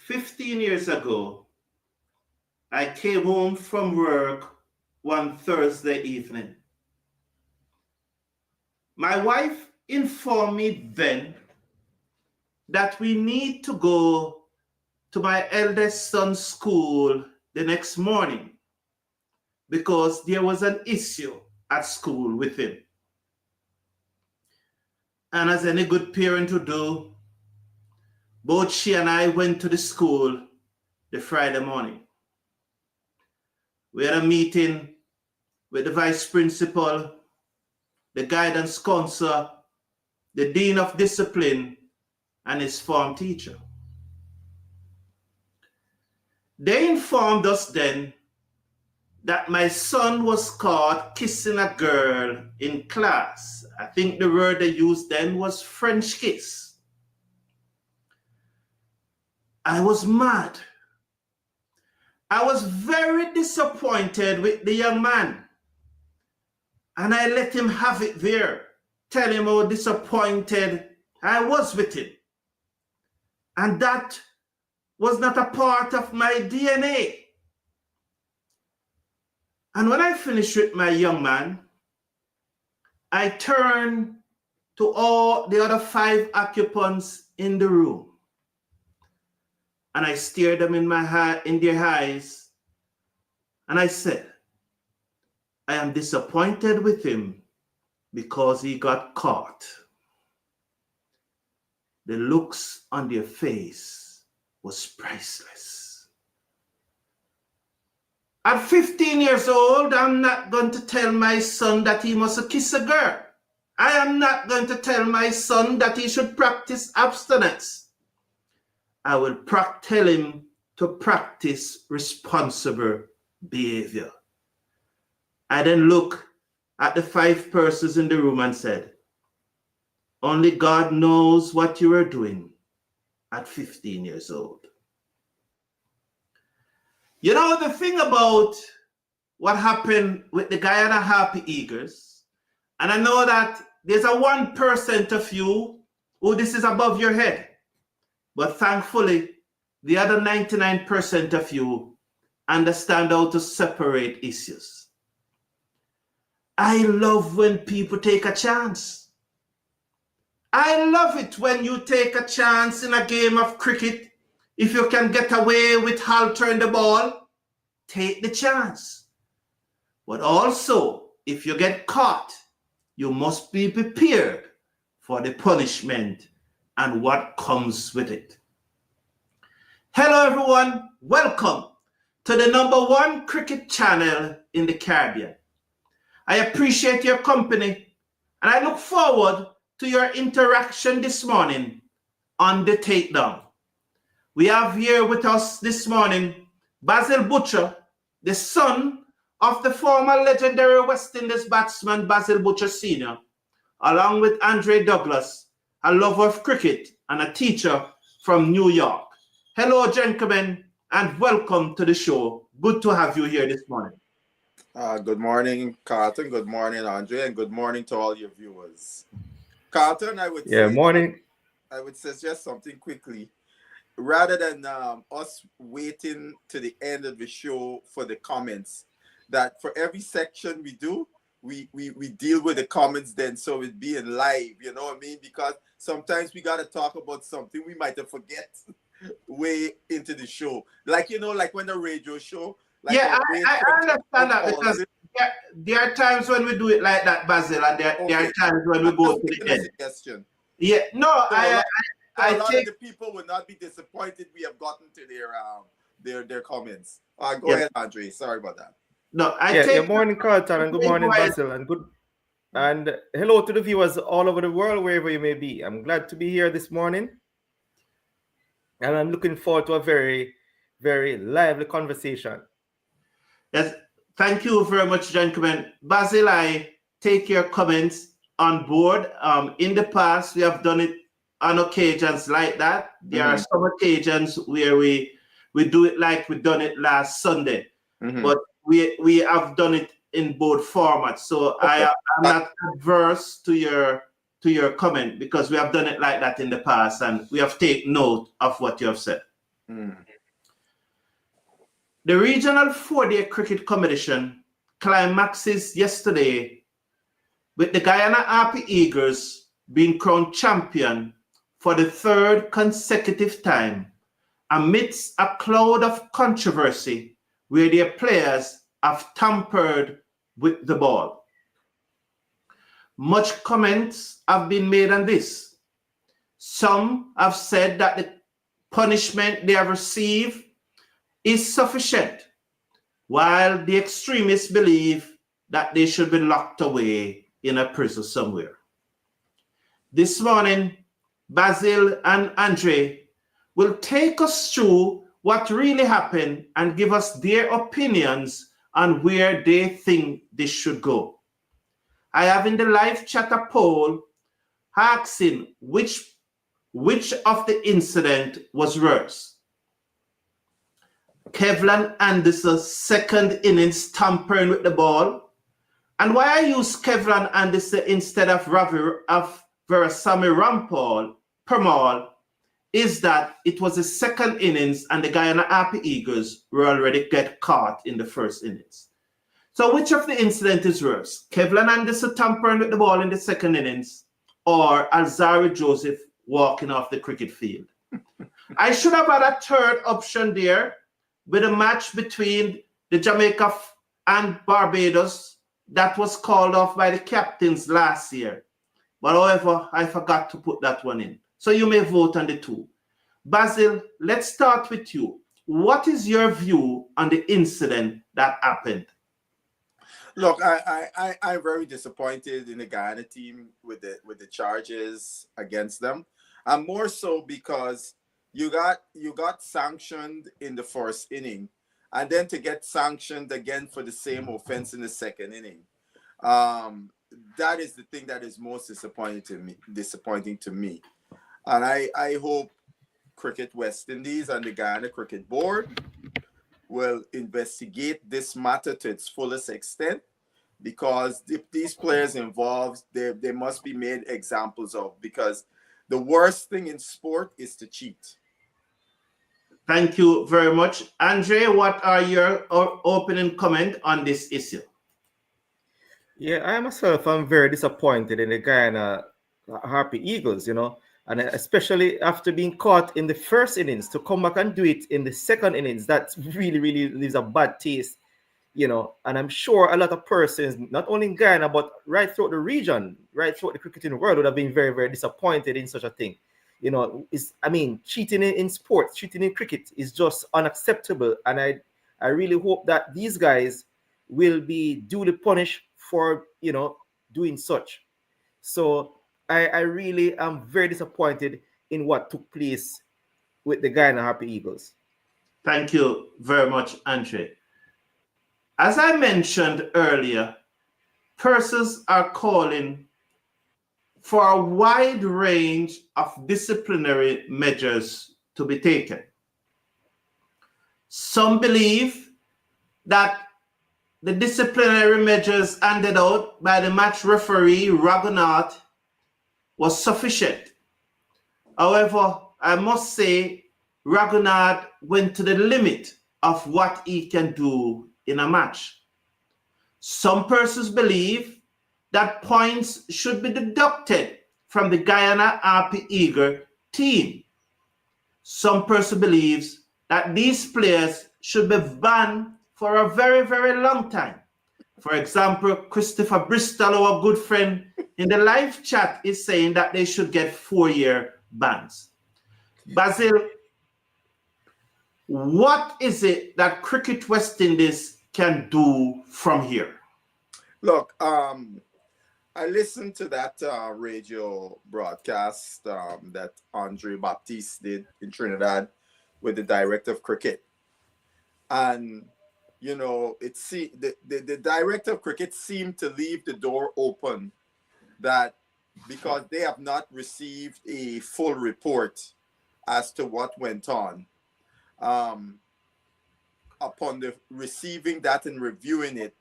15 years ago, I came home from work one Thursday evening. My wife informed me then that we need to go to my eldest son's school the next morning because there was an issue at school with him. And as any good parent would do, both she and I went to the school the Friday morning. We had a meeting with the vice principal, the guidance counselor, the dean of discipline, and his form teacher. They informed us then that my son was caught kissing a girl in class. I think the word they used then was French kiss. I was mad. I was very disappointed with the young man. And I let him have it there, tell him how disappointed I was with him. And that was not a part of my DNA. And when I finished with my young man, I turned to all the other 5 occupants in the room. And I stared them in their eyes. And I said, I am disappointed with him because he got caught. The looks on their face was priceless. At 15 years old, I'm not going to tell my son that he must kiss a girl. I am not going to tell my son that he should practice abstinence. I will tell him to practice responsible behavior. I then looked at the 5 persons in the room and said, only God knows what you are doing at 15 years old. You know, the thing about what happened with the Guyana Harpy Eagles, and I know that there's a 1% of you who this is above your head, but thankfully, the other 99% of you understand how to separate issues. I love when people take a chance. I love it when you take a chance in a game of cricket. If you can get away with haltering the ball, take the chance. But also, if you get caught, you must be prepared for the punishment and what comes with it. Hello everyone, welcome to the #1 cricket channel in the Caribbean. I appreciate your company and I look forward to your interaction this morning on the takedown. We have here with us this morning Basil Butcher, the son of the former legendary West Indies batsman Basil Butcher Sr., along with Andre Douglas, a lover of cricket and a teacher from New York. Hello, gentlemen, and welcome to the show. Good to have you here this morning. Good morning, Carlton. Good morning, Andre, and good morning to all your viewers. Carlton, I would I would suggest something quickly. Rather than us waiting to the end of the show for the comments, that for every section we do, we deal with the comments then, so it be in live, you know what I mean? Because sometimes we got to talk about something we might have forget way into the show. Like, you know, like when the radio show. Like yeah, I understand that because there are times when we do it like that, Basil, and there are times when we go to the end. Suggestion. Yeah, no, so I a lot of the people would not be disappointed we have gotten to their comments. Go ahead, Andre. Sorry about that. No, good morning, Carlton, and good morning, Basil, and hello to the viewers all over the world, wherever you may be. I'm glad to be here this morning, and I'm looking forward to a very, very lively conversation. Yes, thank you very much, gentlemen. Basil, I take your comments on board. In the past, we have done it on occasions like that. There are some occasions where we do it like we done it last Sunday, but we have done it in both formats. So I'm not adverse to your comment because we have done it like that in the past and we have taken note of what you have said. The regional 4-day cricket competition climaxes yesterday with the Guyana Harpy Eagles being crowned champion for the 3rd consecutive time amidst a cloud of controversy where their players have tampered with the ball. Much comments have been made on this. Some have said that the punishment they have received is sufficient, while the extremists believe that they should be locked away in a prison somewhere. This morning, Basil and Andre will take us through what really happened and give us their opinions on where they think this should go. I have in the live chat a poll asking which of the incident was worse. Kevlon Anderson's 2nd innings tampering with the ball. And why I use Kevlon Anderson instead of Veerasammy Permaul is that it was the 2nd innings and the Guyana Harpy Eagles were already get caught in the 1st innings. So which of the incident is worse? Kevlon Anderson tampering with the ball in the 2nd innings or Alzari Joseph walking off the cricket field? I should have had a 3rd option there with a match between the Jamaica and Barbados that was called off by the captains last year. But however, I forgot to put that one in. So you may vote on the 2. Basil, let's start with you. What is your view on the incident that happened? Look, I'm very disappointed in the Guyana team with the charges against them, and more so because you got sanctioned in the 1st inning, and then to get sanctioned again for the same offense in the 2nd inning. That is the thing that is most disappointing to me. And I hope Cricket West Indies and the Guyana Cricket Board will investigate this matter to its fullest extent, because if these players involved, they must be made examples of, because the worst thing in sport is to cheat. Thank you very much. Andre, what are your opening comment on this issue? Yeah, I myself am very disappointed in the Guyana Harpy Eagles, and especially after being caught in the 1st innings, to come back and do it in the 2nd innings, that really, really leaves a bad taste, and I'm sure a lot of persons, not only in Guyana, but right throughout the region, right throughout the cricketing world, would have been very, very disappointed in such a thing. Cheating in sports, cheating in cricket is just unacceptable. And I really hope that these guys will be duly punished for, doing such. So I really am very disappointed in what took place with the Guyana Harpy Eagles. Thank you very much, Andre. As I mentioned earlier, persons are calling for a wide range of disciplinary measures to be taken. Some believe that the disciplinary measures handed out by the match referee, Ronaldo, was sufficient. However, I must say, Ronaldo went to the limit of what he can do in a match. Some persons believe that points should be deducted from the Guyana Harpy Eagle team. Some person believes that these players should be banned for a very, very long time. For example, Christopher Bristol, our good friend in the live chat, is saying that they should get 4-year bans. Basil, what is it that Cricket West Indies can do from here? Look, I listened to that radio broadcast that Andre Baptiste did in Trinidad with the director of cricket. And, the director of cricket seemed to leave the door open, that because they have not received a full report as to what went on. Upon the receiving that and reviewing it,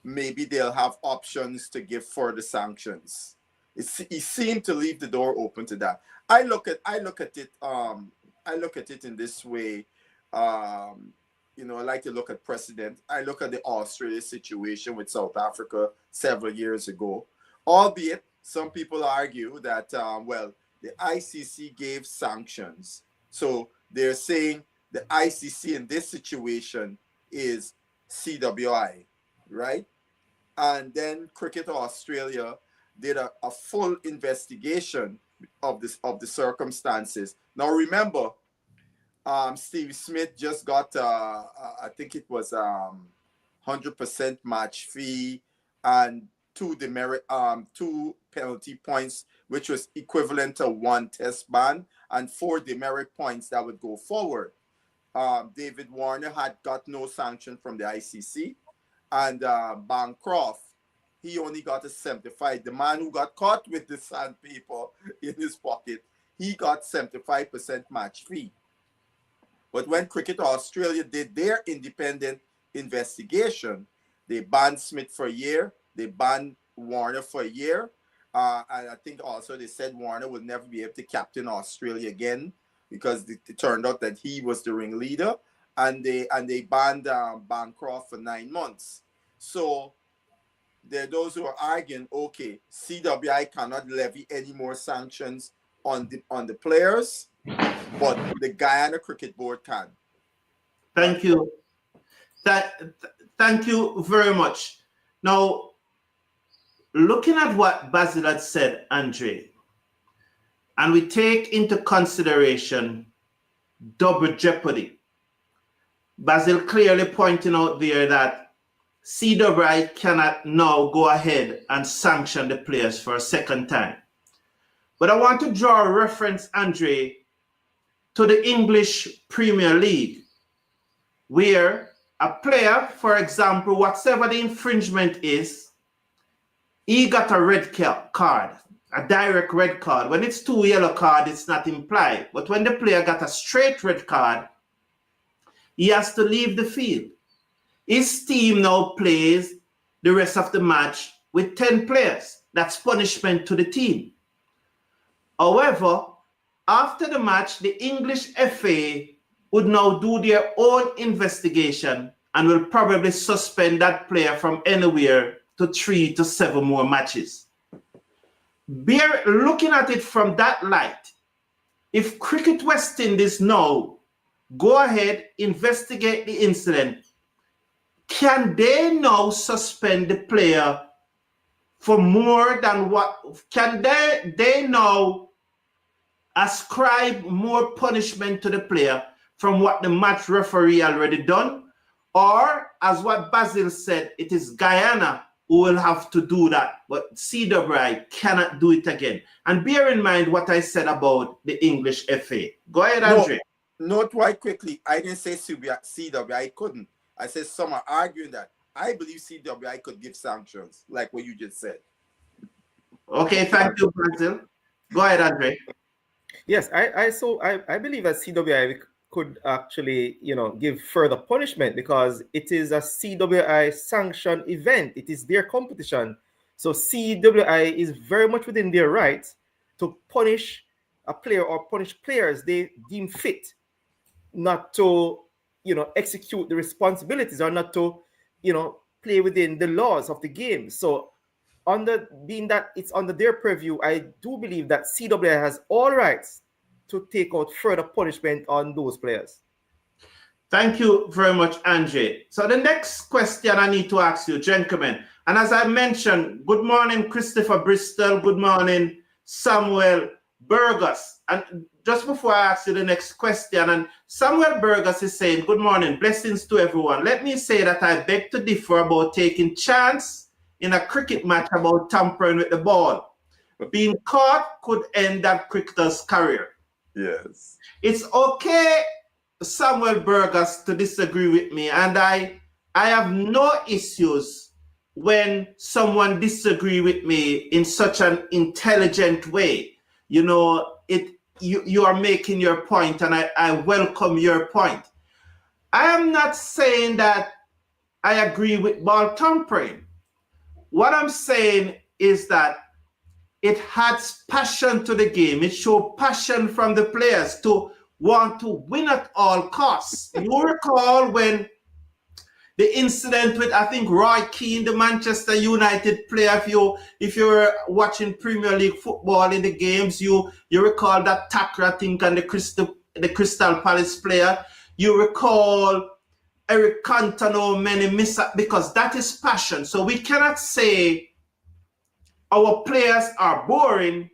maybe they'll have options to give further sanctions. He seemed to leave the door open to that. I look at it I look at it in this way. You know, I like to look at precedent. I look at the Australia situation with South Africa several years ago, albeit some people argue that, well, the ICC gave sanctions. So they're saying the ICC in this situation is CWI, right? And then Cricket Australia did a full investigation of the circumstances. Now remember, Steve Smith just got I think it was 100% match fee and two penalty points, which was equivalent to 1 test ban, and 4 demerit points that would go forward. David Warner had got no sanction from the ICC, and Bancroft, he only got a 75. The man who got caught with the sandpaper in his pocket, he got 75% match fee. But when Cricket Australia did their independent investigation, they banned Smith for a year, they banned Warner for a year, and I think also they said Warner would never be able to captain Australia again because it turned out that he was the ringleader, and they banned Bancroft for 9 months. So there are those who are arguing, okay, CWI cannot levy any more sanctions on the players, but the Guyana Cricket Board can. Thank you. Thank you very much. Now, looking at what Basil had said, Andre, and we take into consideration double jeopardy. Basil clearly pointing out there that CWI cannot now go ahead and sanction the players for a second time. But I want to draw a reference, Andre, to the English Premier League, where a player, for example, whatever the infringement is, he got a red card, a direct red card. When it's 2 yellow cards, it's not implied. But when the player got a straight red card, he has to leave the field. His team now plays the rest of the match with 10 players. That's punishment to the team. However, after the match, the English FA would now do their own investigation and will probably suspend that player from anywhere to 3 to 7 more matches. Looking at it from that light, if Cricket West Indies now go ahead, investigate the incident, can they now suspend the player for more than what? Can they now ascribe more punishment to the player from what the match referee already done? Or, as what Basil said, it is Guyana who will have to do that, but CWI cannot do it again. And bear in mind what I said about the English FA. Go ahead, Andre. Note right quickly, I didn't say CWI couldn't. I said some are arguing that. I believe CWI could give sanctions, like what you just said. Okay, thank you, Basil. Go ahead, Andre. Yes, I believe that CWI could actually, give further punishment because it is a CWI sanctioned event. It is their competition. So CWI is very much within their rights to punish a player or punish players they deem fit not to, execute the responsibilities or not to, play within the laws of the game. So being that it's under their purview, I do believe that CWI has all rights to take out further punishment on those players. Thank you very much, Andre. So the next question I need to ask you, gentlemen, and as I mentioned, good morning, Christopher Bristol. Good morning, Samuel Burgos. And just before I ask you the next question, and Samuel Burgos is saying, good morning, blessings to everyone. Let me say that I beg to differ about taking chance in a cricket match about tampering with the ball. Being caught could end that cricketer's career. Yes. It's okay, Samuel Burgos, to disagree with me, and I have no issues when someone disagree with me in such an intelligent way. You are making your point, and I welcome your point. I am not saying that I agree with ball tampering. What I'm saying is that it adds passion to the game. It shows passion from the players to want to win at all costs. You recall when the incident with, I think, Roy Keane, the Manchester United player, if you were watching Premier League football in the games, you recall that tackle, I think, on the Crystal Palace player. You recall Eric Cantona, many miss because that is passion. So we cannot say our players are boring,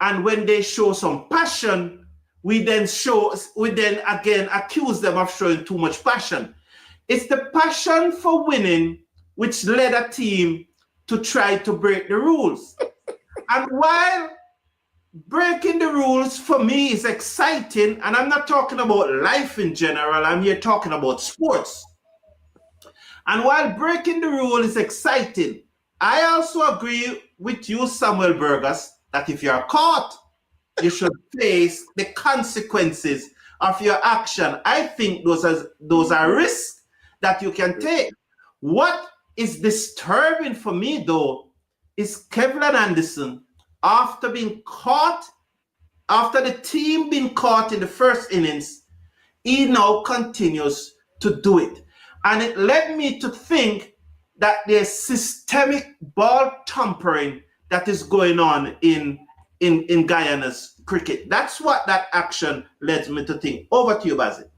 and when they show some passion, we then again accuse them of showing too much passion. It's the passion for winning which led a team to try to break the rules. And while breaking the rules for me is exciting, and I'm not talking about life in general, I'm here talking about sports. And while breaking the rule is exciting, I also agree with you, Samuel Burgess, that if you're caught, you should face the consequences of your action. I think those are risks that you can take. What is disturbing for me, though, is Kevlon Anderson, after being caught, after the team being caught in the first innings, he now continues to do it. And it led me to think that there's systemic ball tampering that is going on in Guyana's cricket. That's what that action led me to think. Over to you, Basil.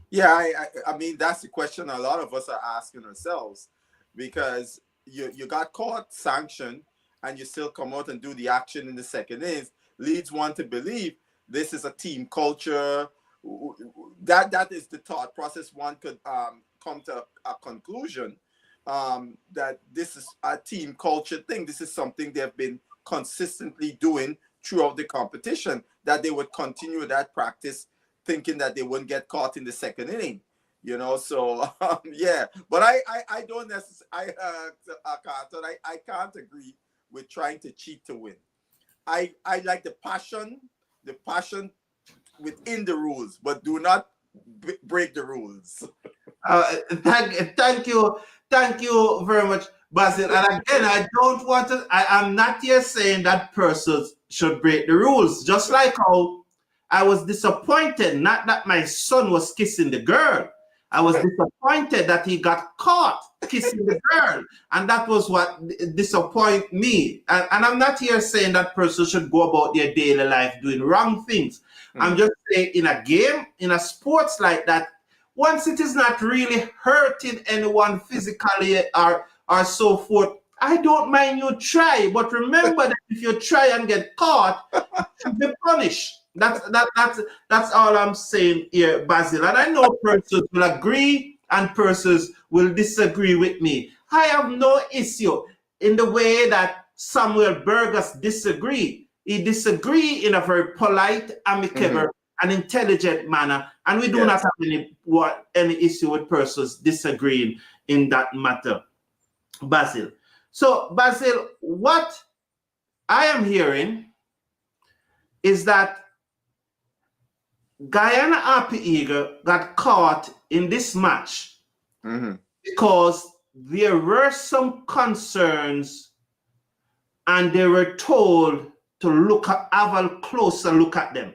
Yeah, I mean, that's the question a lot of us are asking ourselves, because you got caught, sanctioned, and you still come out and do the action in the second innings. Leads one to believe this is a team culture. That is the thought process. One could come to a conclusion that this is a team culture thing. This is something they've been consistently doing throughout the competition, that they would continue that practice, thinking that they wouldn't get caught in the second inning, so yeah. But I don't necessarily, I can't agree with trying to cheat to win. I like the passion within the rules, but do not break the rules. Thank you very much, Basil. And again, I'm not here saying that persons should break the rules, just like how I was disappointed, not that my son was kissing the girl. I was disappointed that he got caught kissing the girl. And that was what disappointed me. And I'm not here saying that person should go about their daily life doing wrong things. I'm just saying, in a game, in a sports like that, once it is not really hurting anyone physically or so forth, I don't mind you try. But remember that if you try and get caught, you'll be punished. That's all I'm saying here, Basil. And I know persons will agree and persons will disagree with me. I have no issue in the way that Samuel Burgess disagree. He disagree in a very polite, amicable, and intelligent manner. And we do not have any issue with persons disagreeing in that matter, Basil. So, Basil, what I am hearing is that Guyana Harpy Eagle got caught in this match because there were some concerns and they were told to have a closer look at them.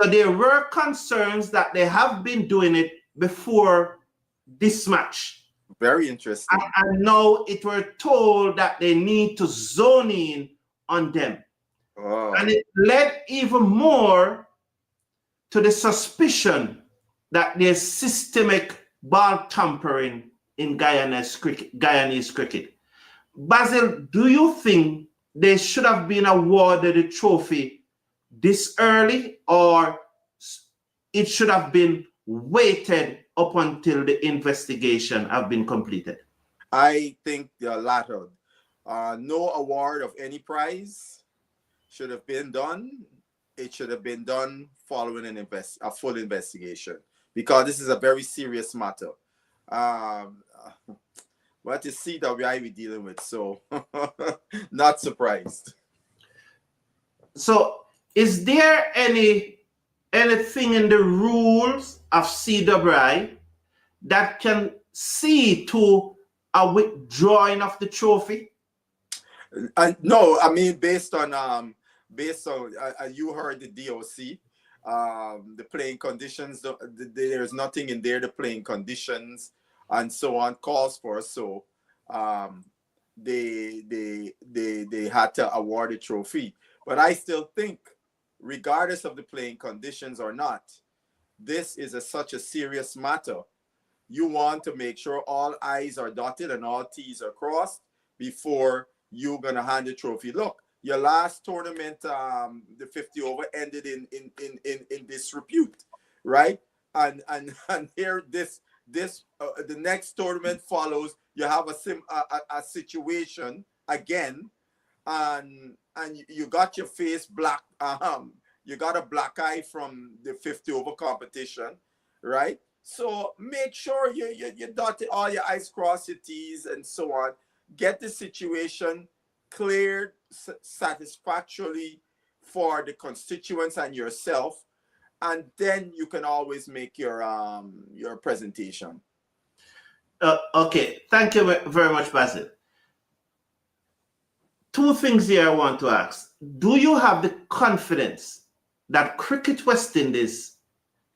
So there were concerns that they have been doing it before this match. Very interesting. And now it were told that they need to zone in on them. Oh. And it led even more to the suspicion that there's systemic ball tampering in Guyanese cricket. Basil, do you think they should have been awarded a trophy this early, or it should have been waited up until the investigation have been completed? I think the latter. No award of any prize should have been done. It should have been done following a full investigation, because this is a very serious matter. What is CWI we're dealing with? So not surprised. So is there anything in the rules of CWI that can see to a withdrawing of the trophy? No, I mean, based on you heard the DOC. the playing conditions, there's nothing in there, the playing conditions and so on calls for. So they had to award a trophy. But I still think, regardless of the playing conditions or not, this is such a serious matter. You want to make sure all I's are dotted and all T's are crossed before you're going to hand the trophy. Look, your last tournament, the 50 over, ended in disrepute, right? And here the next tournament follows. You have a situation again, and you got your face black. You got a black eye from the 50 over competition, right? So make sure you dot all your I's, cross your T's, and so on. Get the situation cleared satisfactorily for the constituents and yourself, and then you can always make your presentation. Okay, thank you very much, Basil. Two things here I want to ask. Do you have the confidence that Cricket West Indies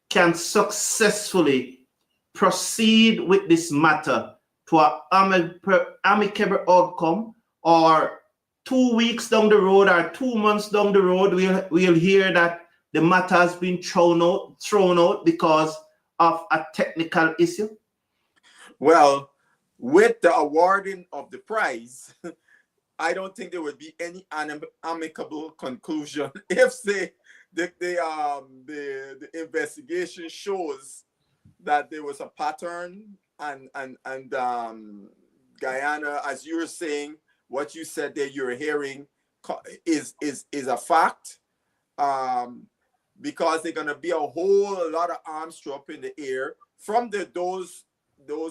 can successfully proceed with this matter to an amicable outcome, or 2 weeks down the road or 2 months down the road, we'll hear that the matter has been thrown out because of a technical issue? Well, with the awarding of the prize, I don't think there would be any amicable conclusion if the investigation shows that there was a pattern and Guyana, as you were saying, what you said there, you're hearing is a fact, because they're gonna be a whole lot of arms thrown up in the air from those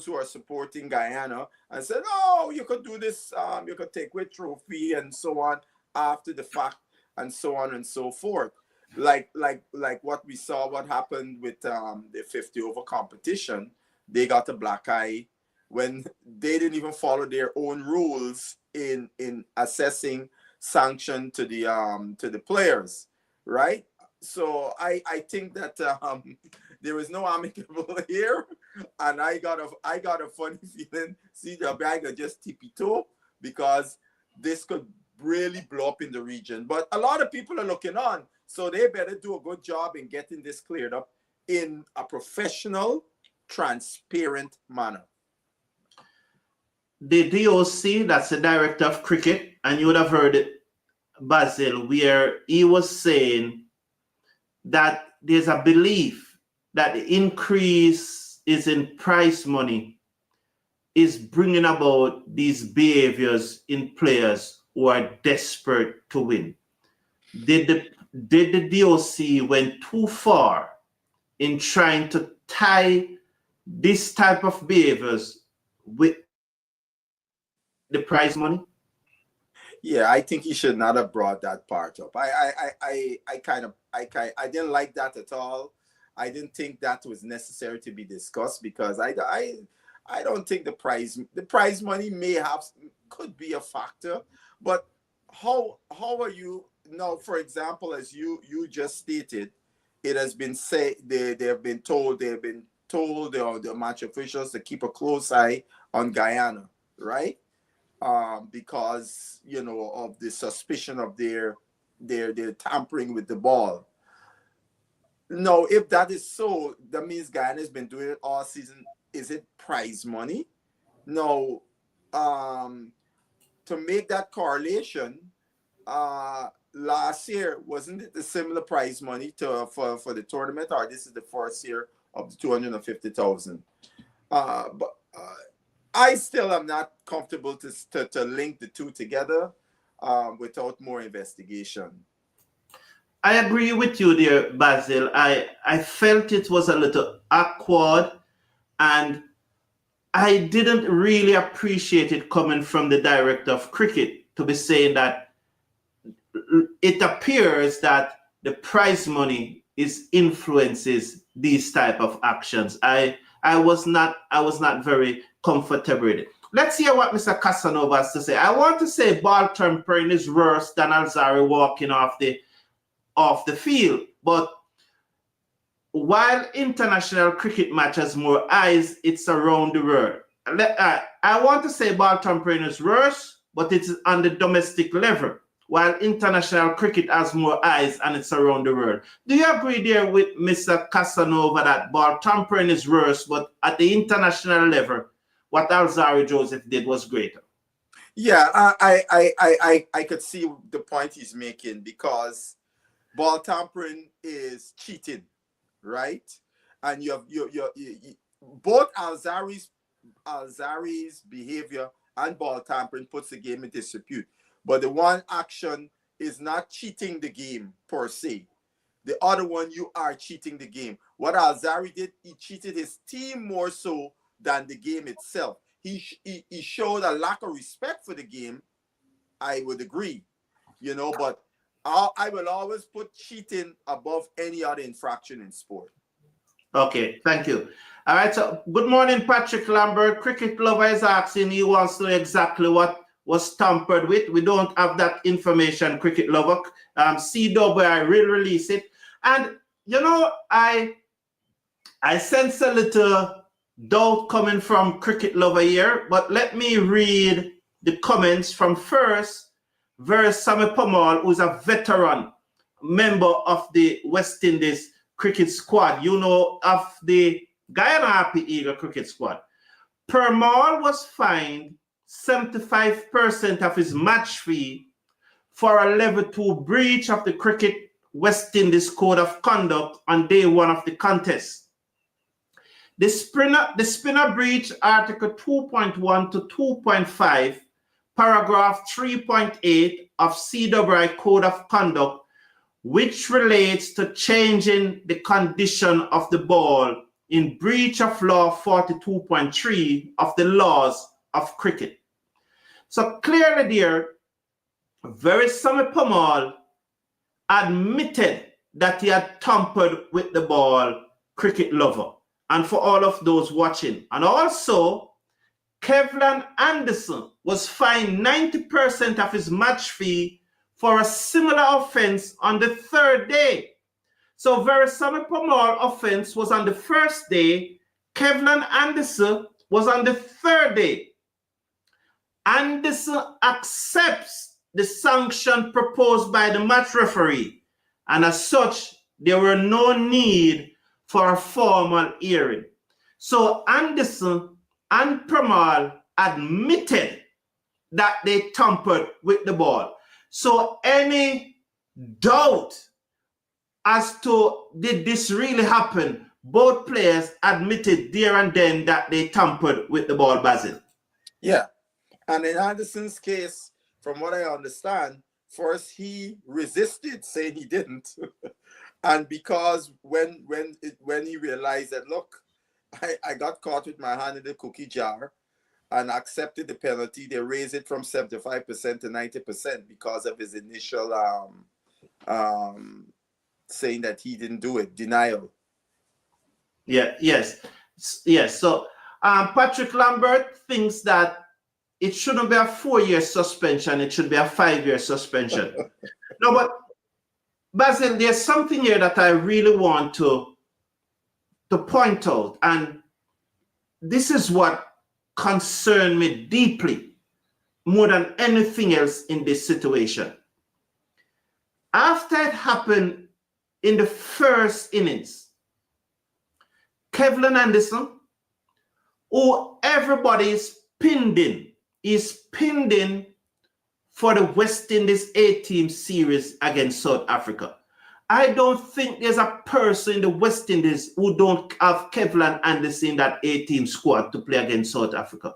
who are supporting Guyana and said, oh, you could do this, you could take with trophy and so on after the fact, and so on and so forth. Like what we saw, what happened with the 50 over competition. They got a black eye when they didn't even follow their own rules in assessing sanction to the players, right? So I think that there is no amicable here, and I got a funny feeling. See, the bag of just tippy-toe, because this could really blow up in the region. But a lot of people are looking on, so they better do a good job in getting this cleared up in a professional, transparent manner. The DOC, that's the director of cricket, and you would have heard it, Basil, where he was saying that there's a belief that the increase is in prize money is bringing about these behaviors in players who are desperate to win. Did the DOC went too far in trying to tie this type of behaviors with the prize money? Yeah, I think he should not have brought that part up. I didn't like that at all. I didn't think that was necessary to be discussed, because I don't think the prize money could be a factor. But how are you now? For example, as you just stated, it has been said they have been told the match officials to keep a close eye on Guyana, right? Because of the suspicion of their tampering with the ball. No, if that is so, that means Guyana has been doing it all season. Is it prize money? No. To make that correlation, last year, wasn't it the similar prize money for the tournament, or this is the first year of the 250,000? But I still am not comfortable to link the two together without more investigation. I agree with you there, Basil. I felt it was a little awkward, and I didn't really appreciate it coming from the director of cricket to be saying that it appears that the prize money influences these type of actions. I was not very comfortable with it. Let's hear what Mr. Casanova has to say. I want to say ball tampering is worse than Alzari walking off the field, but while international cricket match has more eyes, it's around the world. I want to say ball tampering is worse, but it's on the domestic level, while international cricket has more eyes and it's around the world. Do you agree there with Mr. Casanova that ball tampering is worse, but at the international level, what Alzarri Joseph did was greater? Yeah, I could see the point he's making, because ball tampering is cheating, right? And you both Alzarri's behavior and ball tampering puts the game in disrepute. But the one action is not cheating the game per se. The other one, you are cheating the game. What Alzarri did, he cheated his team more so than the game itself. He showed a lack of respect for the game. I would agree, but I will always put cheating above any other infraction in sport. Okay, thank you. All right, so good morning, Patrick Lambert. Cricket Lover is asking, he wants to know exactly what was tampered with. We don't have that information, Cricket Lover. CWI will release it. And, I sense a little doubt coming from Cricket Lover here, but let me read the comments from first Veerasammy Permaul, who's a veteran member of the West Indies cricket squad, of the Guyana Harpy Eagle cricket squad. Permaul was fined 75% of his match fee for a level 2 breach of the Cricket West Indies Code of Conduct on day 1 of the contest. The spinner breach Article 2.1 to 2.5, paragraph 3.8 of CWI Code of Conduct, which relates to changing the condition of the ball in breach of law 42.3 of the laws of cricket. So clearly there, Veerasammy Permaul admitted that he had tampered with the ball, Cricket Lover, and for all of those watching. And also, Kevlon Anderson was fined 90% of his match fee for a similar offense on the 3rd day. So Veerasammy Permaul offense was on the 1st day. Kevlon Anderson was on the 3rd day. Anderson accepts the sanction proposed by the match referee, and as such, there were no need for a formal hearing. So Anderson and Permaul admitted that they tampered with the ball. So any doubt as to did this really happen, both players admitted there and then that they tampered with the ball, Basil. Yeah. And in Anderson's case, from what I understand, first he resisted, saying he didn't. And because when he realized that, look, I got caught with my hand in the cookie jar and accepted the penalty, they raised it from 75% to 90% because of his initial saying that he didn't do it, denial. Yes. So Patrick Lambert thinks that it shouldn't be a 4-year suspension, it should be a 5-year suspension. No, but Basil, there's something here that I really want to point out, and this is what concerned me deeply, more than anything else in this situation. After it happened in the 1st innings, Kevlon Anderson, who everybody is pinned in for the West Indies A-team series against South Africa. I don't think there's a person in the West Indies who don't have Kevlon Anderson in that A-team squad to play against South Africa.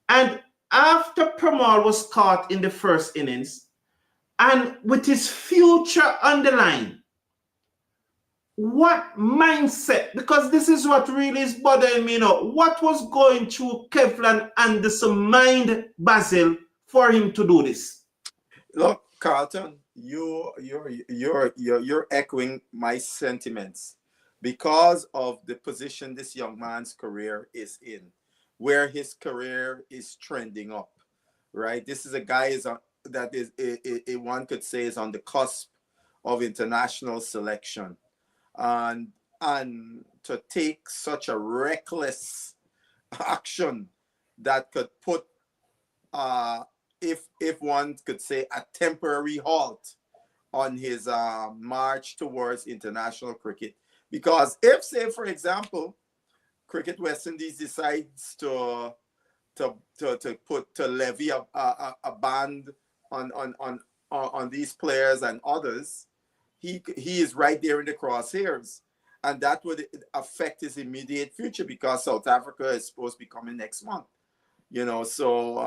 And after Permaul was caught in the 1st innings, and with his future on the line, what mindset, because this is what really is bothering me now, what was going through Kevlon Anderson's mind, Basil, for him to do this? Look, Carlton, you're echoing my sentiments because of the position this young man's career is in, where his career is trending up, right? This is a guy that one could say is on the cusp of international selection. And and to take such a reckless action that could put, if one could say, a temporary halt on his march towards international cricket. Because if, say, for example, Cricket West Indies decides to levy a ban on these players and others, he is right there in the crosshairs, and that would affect his immediate future, because South Africa is supposed to be coming next month. So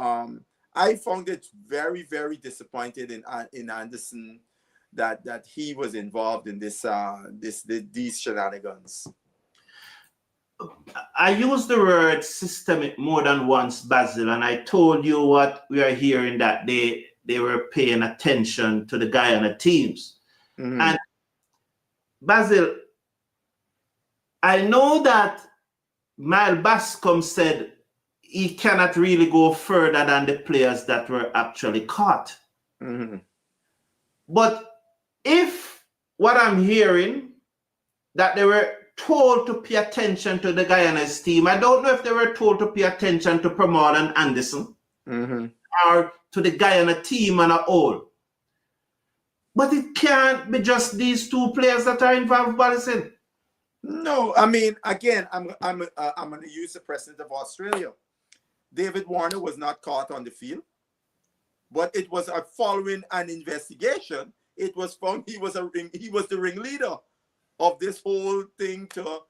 I found it very, very disappointed in Anderson that he was involved in these shenanigans. I used the word systemic more than once, Basil, and I told you what we are hearing, that they were paying attention to the Guyana teams. Mm-hmm. And Basil, I know that Mile Bascom said he cannot really go further than the players that were actually caught. Mm-hmm. But if what I'm hearing, that they were told to pay attention to the Guyana's team, I don't know if they were told to pay attention to Permaul and Anderson, mm-hmm. or to the Guyana team on a whole. But it can't be just these two players that are involved, Ballison. No, I mean, again, I'm going to use the president of Australia. David Warner was not caught on the field, but it was following an investigation. It was found he was the ringleader of this whole thing to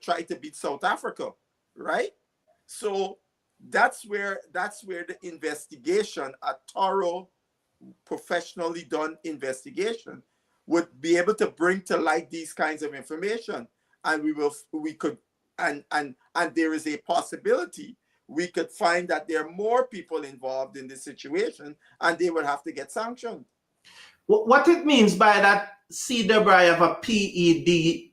try to beat South Africa, right? So that's where the investigation, a thorough, professionally done investigation, would be able to bring to light these kinds of information, and there is a possibility we could find that there are more people involved in this situation, and they would have to get sanctioned. What it means by that, CWI have a PED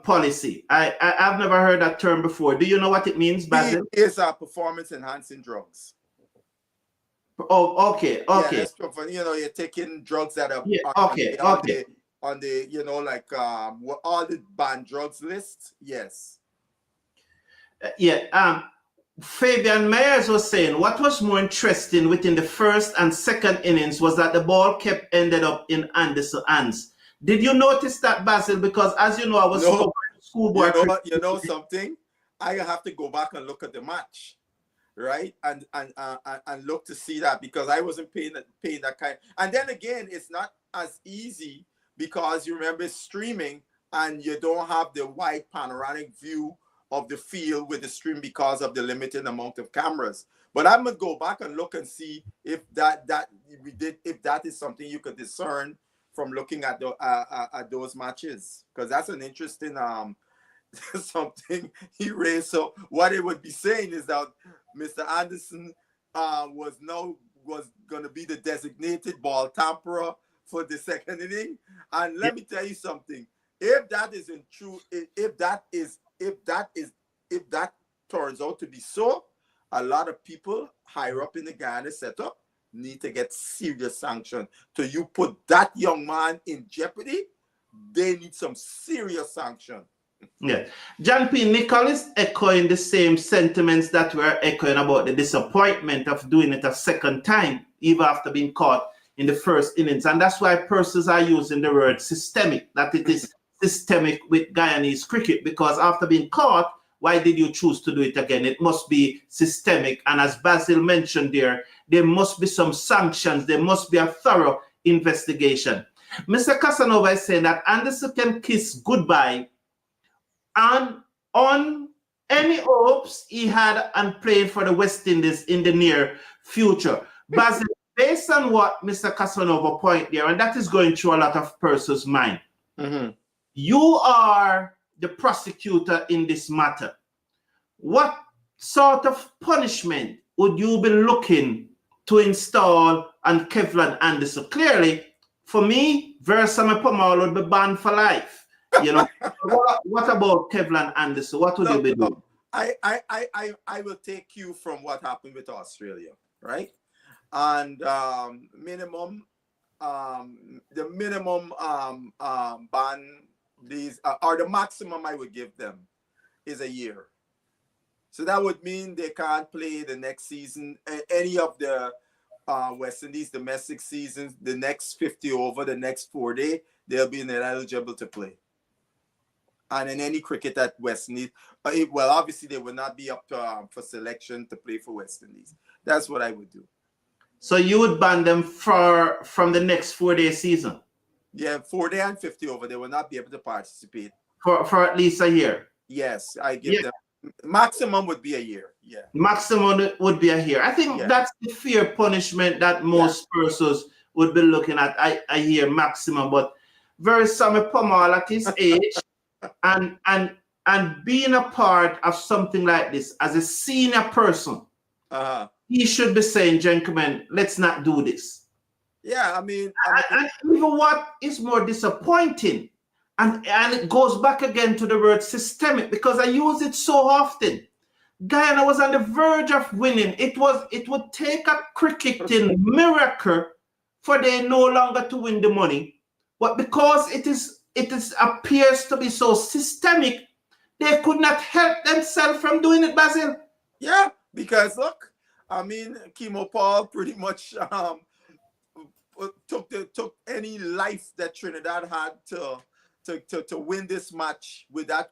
policy. I've never heard that term before. Do you know what it means, Basil? It is performance enhancing drugs. Oh, okay. Yeah, you're taking drugs that are on the like all the banned drugs list. Yes. Fabian Myers was saying what was more interesting within the first and second innings was that the ball ended up in Anderson's hands. Did you notice that, Basil? Because as you know, I was schoolboy. You know something? I have to go back and look at the match, right? And look to see that, because I wasn't paying that kind. And then again, it's not as easy, because you remember streaming and you don't have the wide panoramic view of the field with the stream because of the limited amount of cameras. But I'm gonna go back and look and see if that is something you could discern from looking at those matches, because that's an interesting something he raised. So what it would be saying is that Mr. Anderson was going to be the designated ball tamperer for the second inning. And let me tell you something: if that isn't true, if that turns out to be so, a lot of people higher up in the Guyana setup need to get serious sanction. So you put that young man in jeopardy, they need some serious sanction. Yeah. John P. Nicholas echoing the same sentiments that we're echoing about the disappointment of doing it a second time, even after being caught in the first innings. And that's why persons are using the word systemic, that it is systemic with Guyanese cricket, because after being caught, why did you choose to do it again? It must be systemic. And as Basil mentioned there must be some sanctions. There must be a thorough investigation. Mr. Casanova is saying that Anderson can kiss goodbye and on any hopes he had and playing for the West Indies in the near future. Basil, based on what Mr. Casanova point there, and that is going through a lot of persons' mind, you are the prosecutor in this matter. What sort of punishment would you be looking to install on Kevlon Anderson? Clearly, for me, Veerasammy Permaul would be banned for life. You know, what about Kevlon Anderson? What would you be doing? I will take you from what happened with Australia, right? And the minimum ban these are the maximum I would give them is a year. So that would mean they can't play the next season, any of the West Indies domestic seasons, the next 50 over, the next 4 day, they'll be ineligible to play. And in any cricket at West Indies, well, obviously they will not be up to, for selection to play for West Indies. That's what I would do. So you would ban them from the next 4-day season? Yeah, 4-day and 50 over, they will not be able to participate. For at least a year? Yes, I give them. Maximum would be a year. Yeah. Maximum would be a year. I think that's the fair punishment that most persons would be looking at. I hear maximum, but Veerasammy Permaul at his age and being a part of something like this as a senior person, he should be saying, gentlemen, let's not do this. Yeah, I mean, and even what is more disappointing, and it goes back again to the word systemic, because I use it so often. Guyana was on the verge of winning. It would take a cricketing miracle for they no longer to win the money. But because it appears to be so systemic, they could not help themselves from doing it, Basil. Yeah, because look, I mean, Kemo Paul pretty much took any life that Trinidad had to win this match with that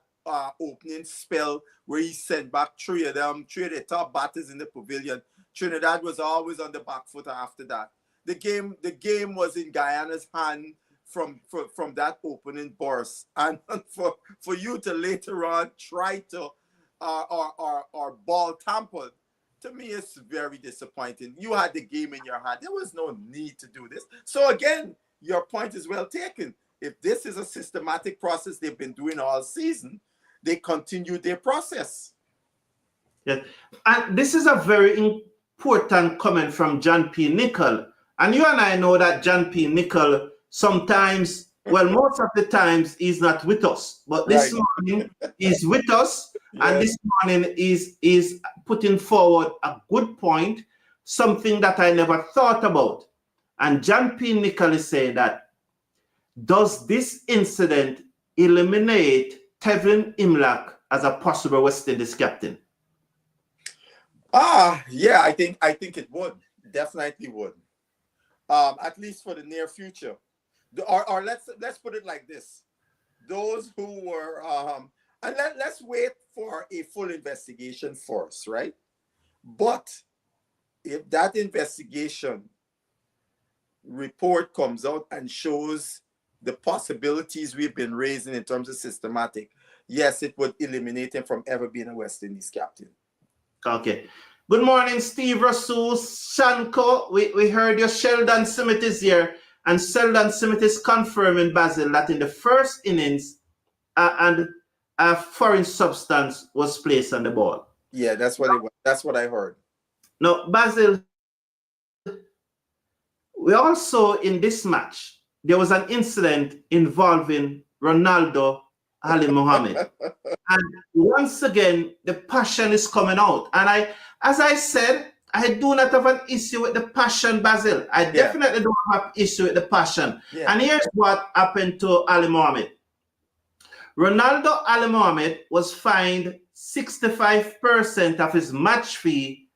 opening spell where he sent back three of the top batters in the pavilion. Trinidad was always on the back foot after that. The game was in Guyana's hand from that opening burst, and for you to later on try to or ball tampered, to me it's very disappointing. You had the game in your hand. There was no need to do this. So again, your point is well taken. If this is a systematic process they've been doing all season, they continue their process. Yeah, and this is a very important comment from John P. Nichol. And you and I know that John P. Nichol sometimes, well, most of the times, he's not with us. But this morning, he's with us. Yes. And this morning is putting forward a good point, something that I never thought about. And John P. Nichol is saying that, does this incident eliminate Kevlon Imlach as a possible West Indies captain? Yeah, I think it would. Definitely would. At least for the near future. Or let's put it like this. Those who were and let's wait for a full investigation first, right? But if that investigation report comes out and shows the possibilities we've been raising in terms of systematic, yes, it would eliminate him from ever being a West Indies captain. Okay. Good morning, Steve Rasul, Shanko. We heard your Sheldon Smith is here, and Sheldon Smith is confirming, Basil, that in the first innings, and a foreign substance was placed on the ball. Yeah, that's what I heard. Now, Basil, we also in this match, there was an incident involving Ronaldo, Alimohamed. And once again, the passion is coming out. And as I said, I do not have an issue with the passion, Basil. I definitely don't have an issue with the passion. Yeah. And here's what happened to Alimohamed. Ronaldo Alimohamed was fined 65% of his match fee,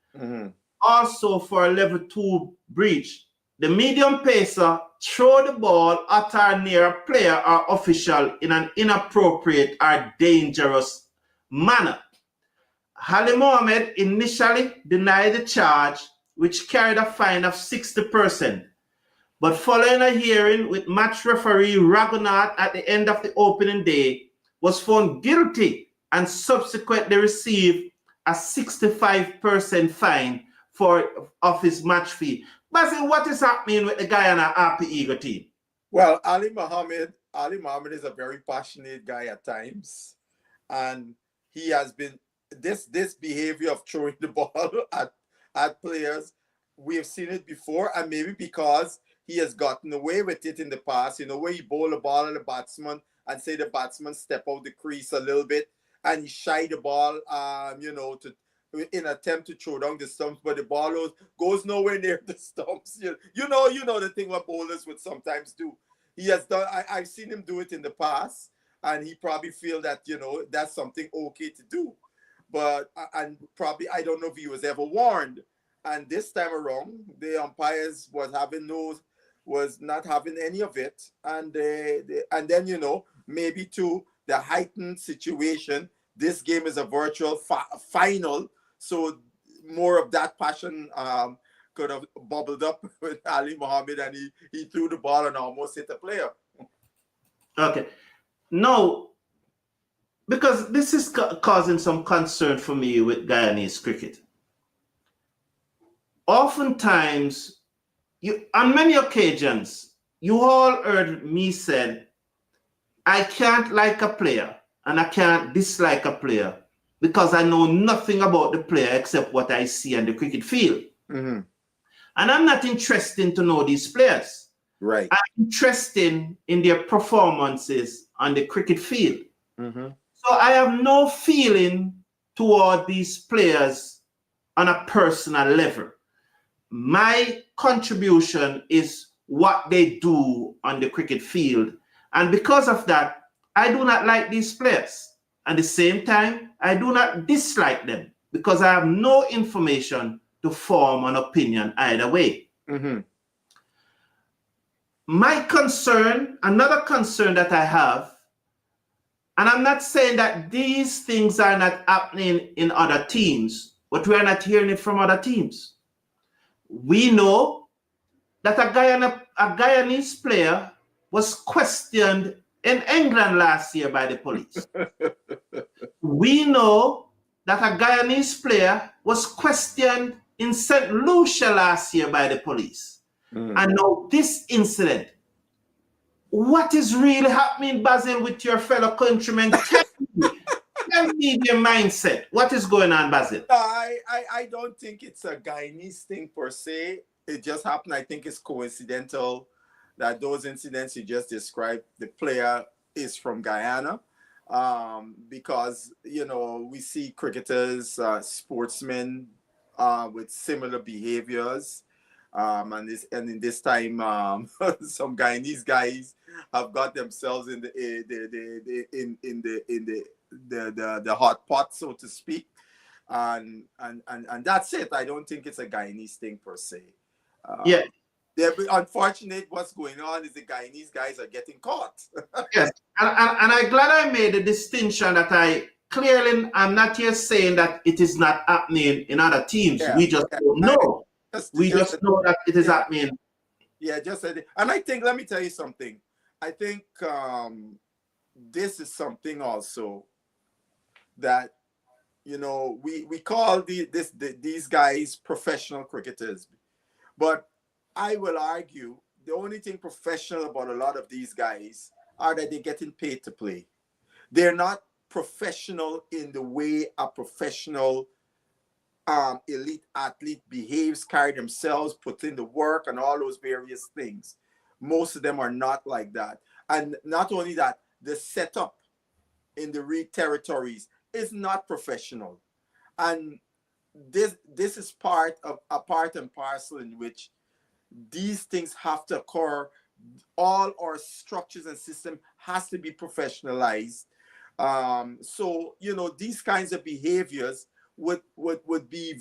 also for a level 2 breach. The medium pacer threw the ball at or near a player or official in an inappropriate or dangerous manner. Alimohamed initially denied the charge, which carried a fine of 60%. But following a hearing with match referee Raghunatha at the end of the opening day, was found guilty and subsequently received a 65% fine of his match fee. Basil, what is happening with the Guyana Harpy Eagle team? Well, Alimohamed is a very passionate guy at times, and he has been this behavior of throwing the ball at players. We have seen it before, and maybe because he has gotten away with it in the past, where he bowl the ball at the batsman and say the batsman step out the crease a little bit, and he shy the ball, in attempt to throw down the stumps, but the ball goes nowhere near the stumps. You know the thing what bowlers would sometimes do. He has done. I've seen him do it in the past, and he probably feel that, that's something okay to do. But, and probably, I don't know if he was ever warned. And this time around, the umpires was not having any of it. And and then, maybe to the heightened situation, this game is a virtual final. So more of that passion could have bubbled up with Alimohamed, and he threw the ball and almost hit a player. Okay. No, because this is causing some concern for me with Guyanese cricket. Oftentimes, on many occasions, you all heard me say, I can't like a player and I can't dislike a player because I know nothing about the player except what I see on the cricket field. Mm-hmm. And I'm not interested to know these players. Right. I'm interested in their performances on the cricket field. Mm-hmm. So I have no feeling toward these players on a personal level. My contribution is what they do on the cricket field. And because of that, I do not like these players. At the same time, I do not dislike them because I have no information to form an opinion either way. Mm-hmm. My concern, another concern that I have, and I'm not saying that these things are not happening in other teams, but we are not hearing it from other teams. We know that a Guyanese player was questioned in England last year by the police. We know that a Guyanese player was questioned in St. Lucia last year by the police. Mm. And now this incident, what is really happening, Basil, with your fellow countrymen? Tell me their mindset. What is going on, Basil? I don't think it's a Guyanese thing per se. It just happened. I think it's coincidental that those incidents you just described, the player is from Guyana. Because, we see cricketers, sportsmen with similar behaviors. And in this time, some Guyanese guys have got themselves in the hot pot, so to speak, and that's it. I don't think it's a Guyanese thing per se. Yeah. Unfortunate, what's going on is the Guyanese guys are getting caught. Yes, and I'm glad I made the distinction that I'm not here saying that it is not happening in other teams. Yeah, we just don't know. We just know that it is happening. Yeah, and I think, let me tell you something. I think this is something also that, we call these guys professional cricketers. But I will argue the only thing professional about a lot of these guys are that they're getting paid to play. They're not professional in the way a professional elite athlete behaves, carry themselves, put in the work, and all those various things. Most of them are not like that. And not only that, the setup in the reed territories is not professional. And this is part and parcel in which these things have to occur. All our structures and system has to be professionalized. So, these kinds of behaviors would be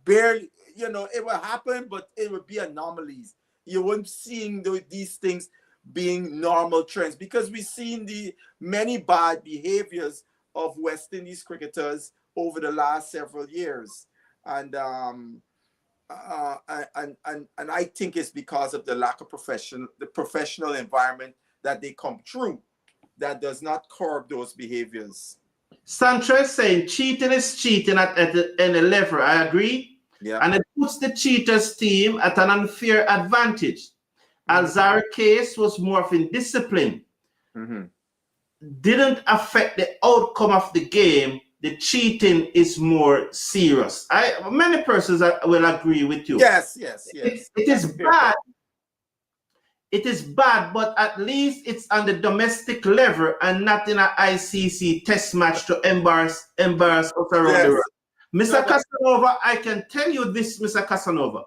barely, it will happen, but it would be anomalies. You wouldn't seeing these things being normal trends, because we've seen the many bad behaviors of West Indies cricketers over the last several years. And I think it's because of the lack of the professional environment that they come through that does not curb those behaviors. Sancho is saying cheating is cheating at any level. I agree. Yeah. And it puts the cheaters team at an unfair advantage. Alzara case was more of indiscipline. Mm-hmm. Didn't affect the outcome of the game. The cheating is more serious. Many persons will agree with you. Yes. It is bad. It is bad, but at least it's on the domestic level and not in an ICC test match to embarrass us around the world. Mr. Casanova, I can tell you this, Mr. Casanova.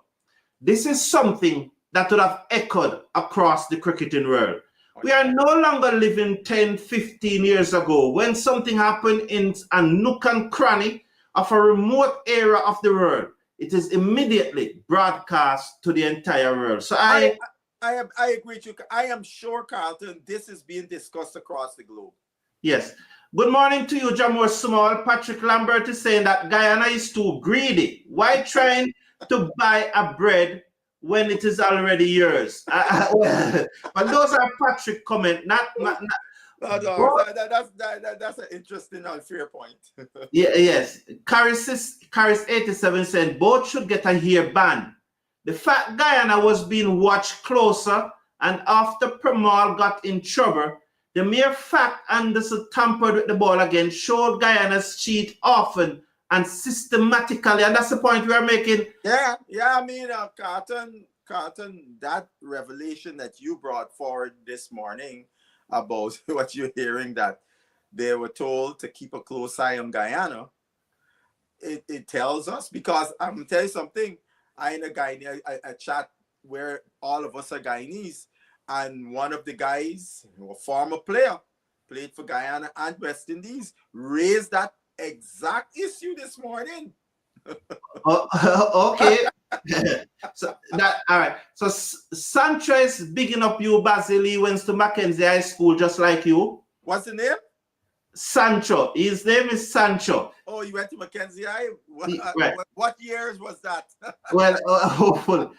This is something that would have echoed across the cricketing world. We are no longer living 10, 15 years ago when something happened in a nook and cranny of a remote area of the world. It is immediately broadcast to the entire world. So I agree with you. I am sure, Carlton, this is being discussed across the globe. Yes. Good morning to you, Jamor Small. Patrick Lambert is saying that Guyana is too greedy. Why trying to buy a bread when it is already yours? But those are Patrick comment, not that's an interesting and fair point. Yes. Caris 87 said both should get a year ban. The fact Guyana was being watched closer, and after Permaul got in trouble, the mere fact Anderson tampered with the ball again showed Guyana's cheat often and systematically, and that's the point we are making. Yeah. I mean, Carlton, that revelation that you brought forward this morning about what you're hearing, that they were told to keep a close eye on Guyana, it tells us, because I'm gonna tell you something. I in a chat where all of us are Guyanese, and one of the guys, a former player, played for Guyana and West Indies, raised that exact issue this morning. Okay. So that all right. So Sancho is bigging up you, Basil. He went to Mackenzie High School just like you. What's the name? Sancho. His name is Sancho. Oh, you went to Mackenzie High? Right. What years was that? Well, hopefully.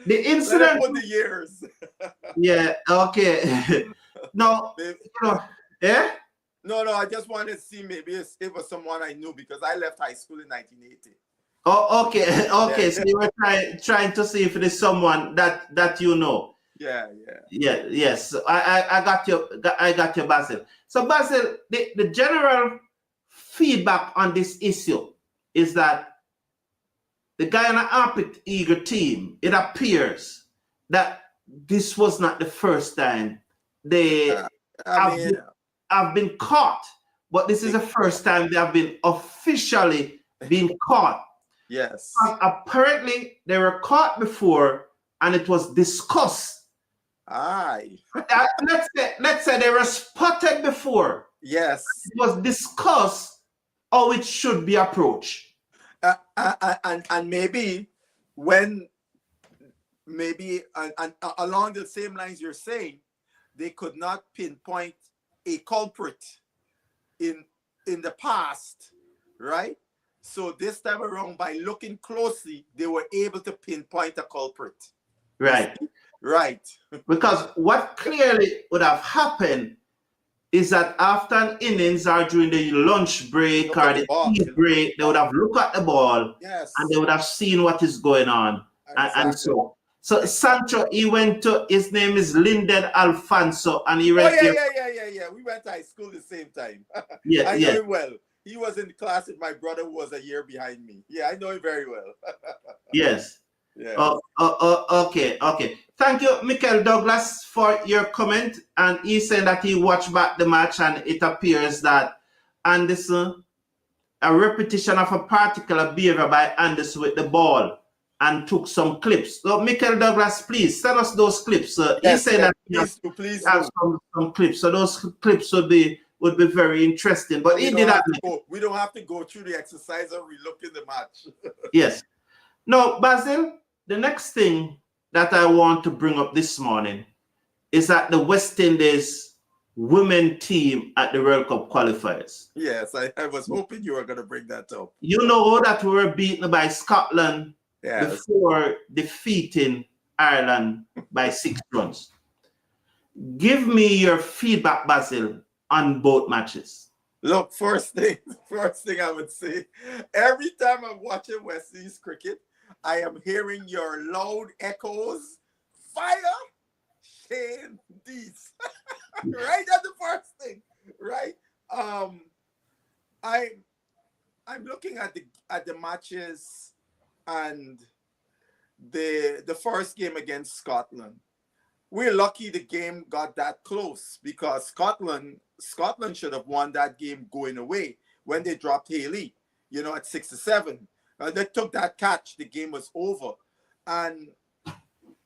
The incident. Put the years. Yeah. Okay. No. Yeah. No. I just wanted to see maybe it was someone I knew, because I left high school in 1980. Oh, okay. Yeah. So you were trying to see if it is someone that you know. Yeah. Yes. I got you, Basil. So Basil, the general feedback on this issue is that the Guyana Harpy Eagle team, it appears that this was not the first time they have been caught, but this is the first time they have been officially been caught. Yes. Apparently, they were caught before, and it was discussed. Aye. Let's say they were spotted before. Yes. It was discussed how it should be approached. And maybe when along the same lines you're saying, they could not pinpoint a culprit in the past, right? So this time around, by looking closely, they were able to pinpoint a culprit. Right. Because what clearly would have happened is that after an innings or during the lunch break or the tea break, they would have looked at the ball, yes, and they would have seen what is going on. Exactly. And so Sancho, he went to, his name is Linden Alfonso, and he went yeah. We went to high school the same time. Yeah, I know him well. He was in class with my brother, who was a year behind me. Yeah, I know him very well. Yes. Yeah. Okay. Thank you, Michael Douglas, for your comment. And he said that he watched back the match, and it appears that Anderson, a repetition of a particular behavior by Anderson with the ball, and took some clips. So, Michael Douglas, please send us those clips. Yes, he said that please have some clips. So those clips would be very interesting. But he did that. We don't have to go through the exercise and relook in the match. Yes. Now, Basil, the next thing that I want to bring up this morning is that the West Indies women team at the World Cup qualifiers. Yes, I was hoping you were going to bring that up. You know that we were beaten by Scotland before defeating Ireland by 6 runs. Give me your feedback, Basil, on both matches. Look, first thing I would say, every time I'm watching West Indies cricket, I am hearing your loud echoes. Fire, Shane Dees. Right? That's the first thing, right? I'm looking at the matches, and the first game against Scotland. We're lucky the game got that close, because Scotland should have won that game going away when they dropped Haley, at 6-7. They took that catch, the game was over. And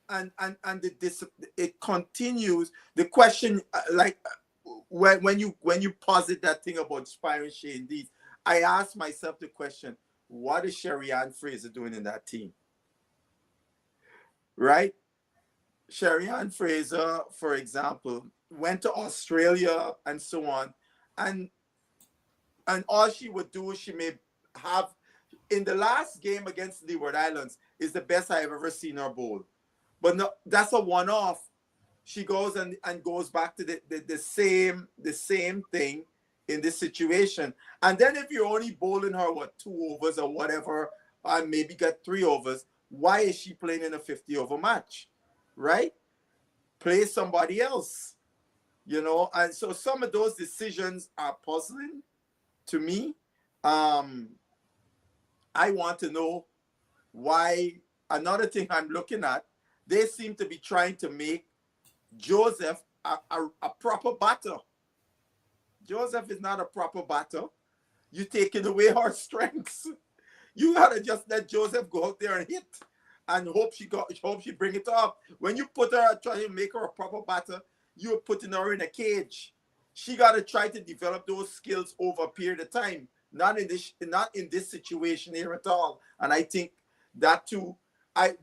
it continues. The question, when you posit that thing about inspiring Shane Dees, I ask myself the question: what is Sherry-Ann Fraser doing in that team? Right? Sherry-Ann Fraser, for example, went to Australia and so on, and all she would do, she may have in the last game against the Leeward Islands is the best I've ever seen her bowl. But no, that's a one-off. She goes and goes back to the same thing in this situation. And then if you're only bowling her, 2 overs or whatever, and maybe got 3 overs, why is she playing in a 50-over match? Right? Play somebody else. You know, and so some of those decisions are puzzling to me. I want to know why. Another thing I'm looking at, they seem to be trying to make Joseph a proper batter. Joseph is not a proper batter. You're taking away her strengths. You gotta just let Joseph go out there and hit, and hope she bring it up. When you put her trying to make her a proper batter, you're putting her in a cage. She gotta try to develop those skills over a period of time. Not in this situation here at all. And I think that too I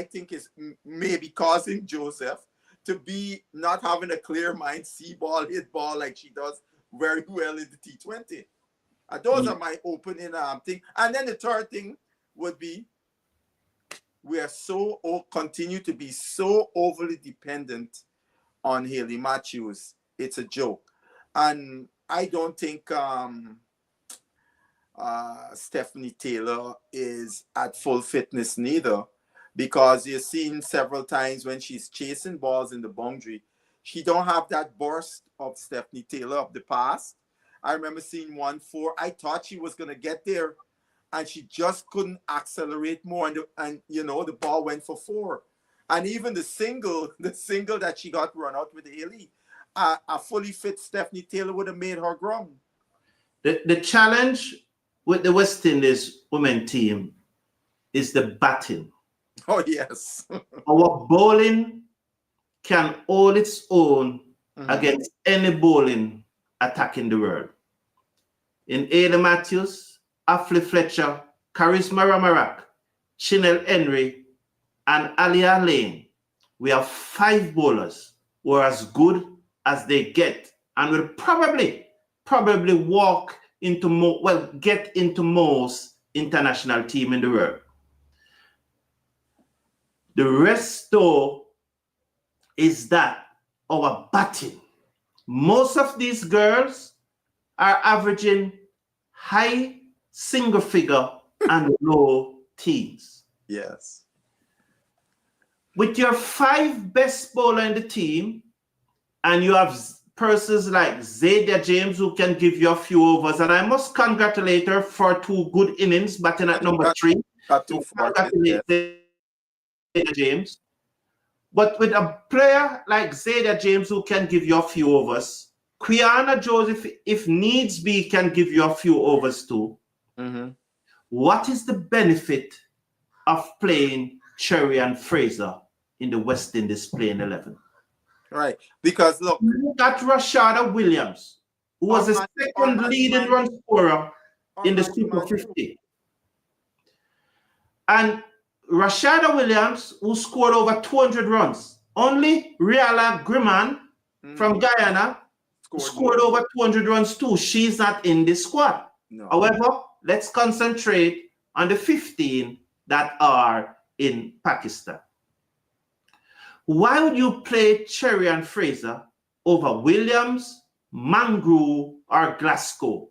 think is maybe causing Joseph to be not having a clear mind, see ball, hit ball like she does very well in the T20. And those are my opening thing. And then the third thing would be we are continue to be so overly dependent on Hayley Matthews. It's a joke. And I don't think Stephanie Taylor is at full fitness neither, because you've seen several times when she's chasing balls in the boundary, she don't have that burst of Stephanie Taylor of the past. I remember seeing 1-4. I thought she was going to get there, and she just couldn't accelerate more, and the ball went for 4. And even the single that she got run out with Hayley, a fully fit Stephanie Taylor would have made her ground. The challenge with the West Indies women team is the batting. Oh, yes. Our bowling can hold its own against any bowling attack in the world. In Hayley Matthews, Affleigh Fletcher, Charisma Ramarak, Chinel Henry, and Alia Lane, we have 5 bowlers who are as good as they get and will probably get into most international team in the world. The rest, though, is that our batting. Most of these girls are averaging high single figure and low teens. Yes. With your 5 best bowler in the team, and you have persons like Zadia James who can give you a few overs, and I must congratulate her for 2 good innings batting at number 3. Congratulate Zadia James. But with a player like Zadia James who can give you a few overs, Quiana Joseph, if needs be, can give you a few overs too. What is the benefit of playing Sherry-Ann Fraser in the West Indies playing 11? Right, because look, at Rashada Williams, who was the second leading run scorer in the Super 50. And Rashada Williams, who scored over 200 runs. Only Riala Griman from Guyana scored over 200 runs too. She's not in the squad. No. However, let's concentrate on the 15 that are in Pakistan. Why would you play Sherry-Ann Fraser over Williams, Mangru, or Glasgow?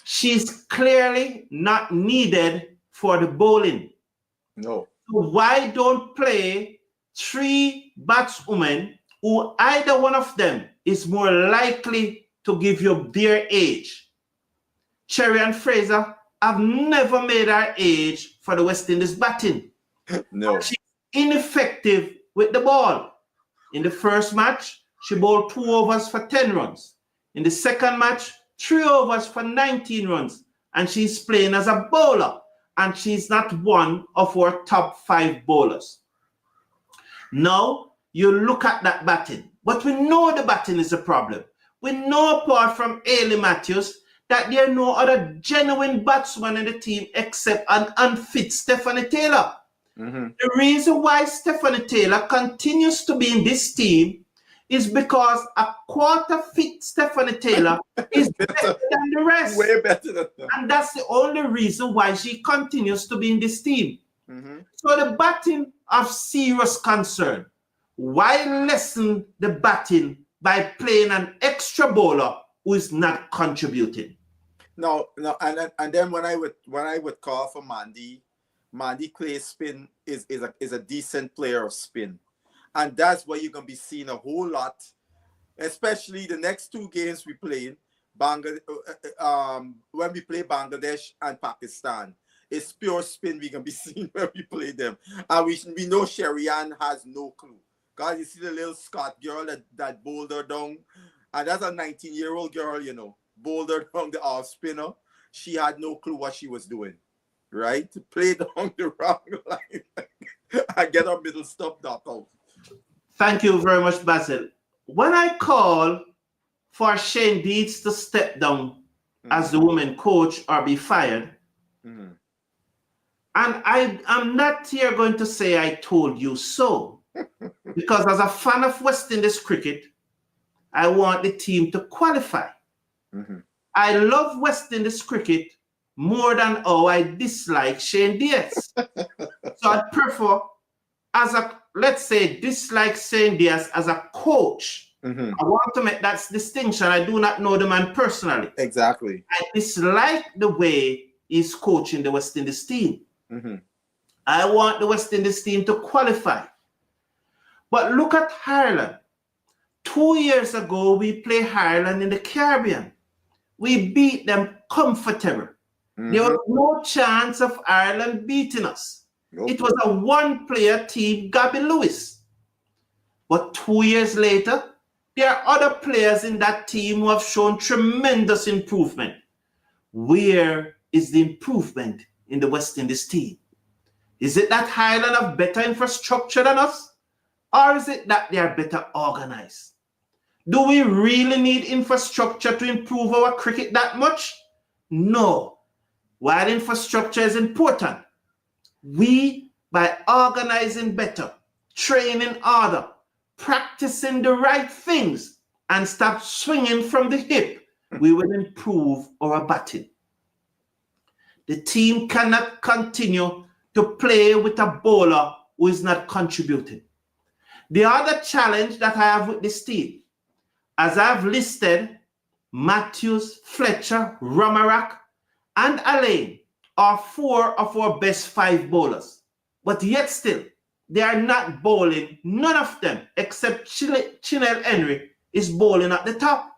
She's clearly not needed for the bowling. No. So why don't play 3 batswomen who either one of them is more likely to give you their age? Sherry-Ann Fraser have never made her age for the West Indies batting. No. She's ineffective with the ball. In the first match, she bowled 2 overs for 10 runs. In the second match, 3 overs for 19 runs. And she's playing as a bowler. And she's not one of our top 5 bowlers. Now, you look at that batting, but we know the batting is a problem. We know, apart from Ailey Matthews, that there are no other genuine batsman in the team except an unfit Stephanie Taylor. The reason why Stephanie Taylor continues to be in this team is because a quarter fit Stephanie Taylor is better than the rest. Way better than them. And that's the only reason why she continues to be in this team. So the batting of serious concern. Why lessen the batting by playing an extra bowler who is not contributing? No, and then when I would call for Mandy plays spin is a decent player of spin. And that's where you're gonna be seeing a whole lot, especially the next two games we play, when we play Bangladesh and Pakistan. It's pure spin we're gonna be seeing when we play them. And we know Sherian has no clue. God, you see the little Scott girl that bowled her down, and that's a 19-year-old girl, you know, bowled her down the off spinner. She had no clue what she was doing, right? To play down the wrong line and get her middle stop knock out. Thank you very much, Basil. When I call for Shane Deeds to step down as the women coach or be fired, and I'm not here going to say I told you so, because as a fan of West Indies cricket, I want the team to qualify. I love West Indies cricket more than how I dislike Shane Diaz. So I'd prefer, let's say, dislike Shane Diaz as a coach. I want to make that distinction. I do not know the man personally. Exactly. I dislike the way he's coaching the West Indies team. I want the West Indies team to qualify. But look at Ireland. 2 years ago, we played Ireland in the Caribbean. We beat them comfortable. There was no chance of Ireland beating us. It was a one-player team, Gabby Lewis. But 2 years later, there are other players in that team who have shown tremendous improvement. Where is the improvement in the West Indies team? Is it that Ireland have better infrastructure than us? Or is it that they are better organized? Do we really need infrastructure to improve our cricket that much? No. While infrastructure is important, we, by organizing better, training harder, practicing the right things, and stop swinging from the hip, we will improve our batting. The team cannot continue to play with a bowler who is not contributing. The other challenge that I have with this team, as I've listed, Matthews, Fletcher, Ramarak, and Alain are 4 of our best 5 bowlers. But yet still, they are not bowling. None of them, except Chinel Henry, is bowling at the top.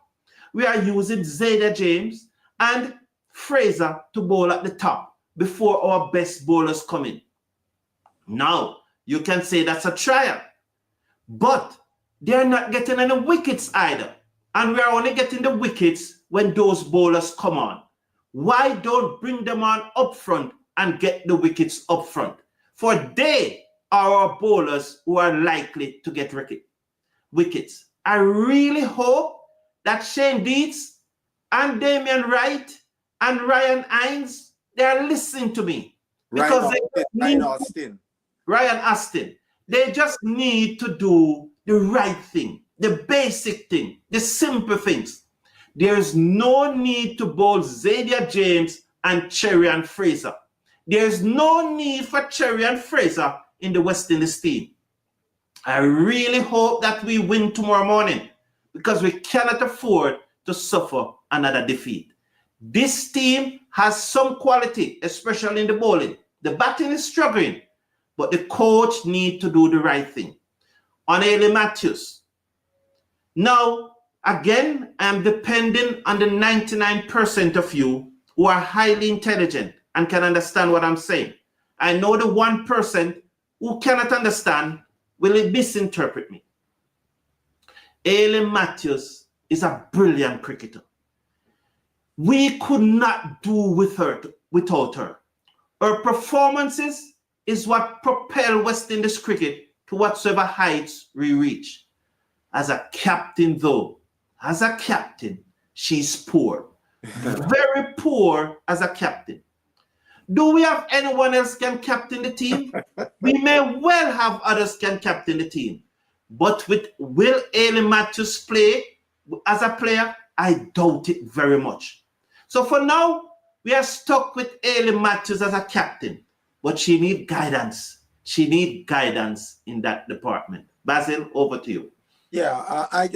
We are using Zayda James and Fraser to bowl at the top before our best bowlers come in. Now, you can say that's a trial. But they're not getting any wickets either. And we are only getting the wickets when those bowlers come on. Why don't bring them on up front and get the wickets up front? For they are our bowlers who are likely to get wickets. I really hope that Shane Deeds and Damian Wright and Ryan Hines, they are listening to me. Because Ryan Austin. They just need to do the right thing, the basic thing, the simple things. There's no need to bowl Zayda James and Cherry and Fraser. There's no need for Cherry and Fraser in the West Indies team. I really hope that we win tomorrow morning because we cannot afford to suffer another defeat. This team has some quality, especially in the bowling. The batting is struggling, but the coach needs to do the right thing. On Ailey Matthews. Now, again, I'm depending on the 99% of you who are highly intelligent and can understand what I'm saying. I know the 1% who cannot understand will misinterpret me. Ailey Matthews is a brilliant cricketer. We could not do without her. Her performances is what propel West Indies cricket to whatsoever heights we reach. As a captain, though, as a captain, she's poor. Very poor as a captain. Do we have anyone else can captain the team? We may well have others can captain the team. But will Ailey Matthews play as a player? I doubt it very much. So for now, we are stuck with Ailey Matthews as a captain. But she needs guidance. She needs guidance in that department. Basil, over to you. Yeah, I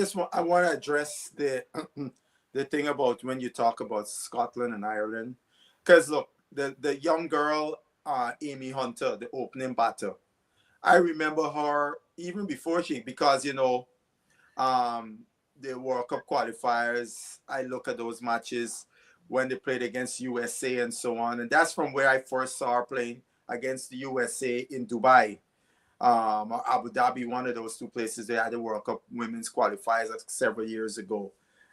want to address the thing about when you talk about Scotland and Ireland. Because look, the young girl, Amy Hunter, the opening batter, I remember her even before because, you know, the World Cup qualifiers, I look at those matches when they played against USA and so on. And that's from where I first saw her playing against the USA in Dubai. Or Abu Dhabi, one of those two places they had the World Cup women's qualifiers several years ago.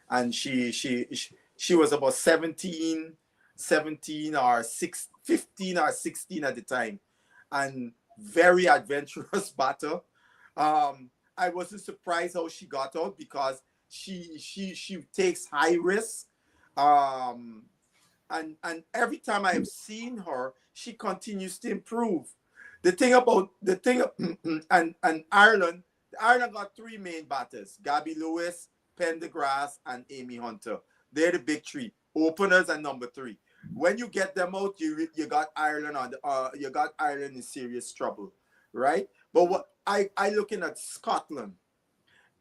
And she was about 15 or 16 at the time. And very adventurous batter. I wasn't surprised how she got out because she takes high risk. And every time I have seen her, she continues to improve. And Ireland got three main batters: Gabby Lewis, Pendergrass, and Amy Hunter. They're the big three, openers and number three. When you get them out, you got Ireland you got Ireland in serious trouble, right? But what I looking at Scotland,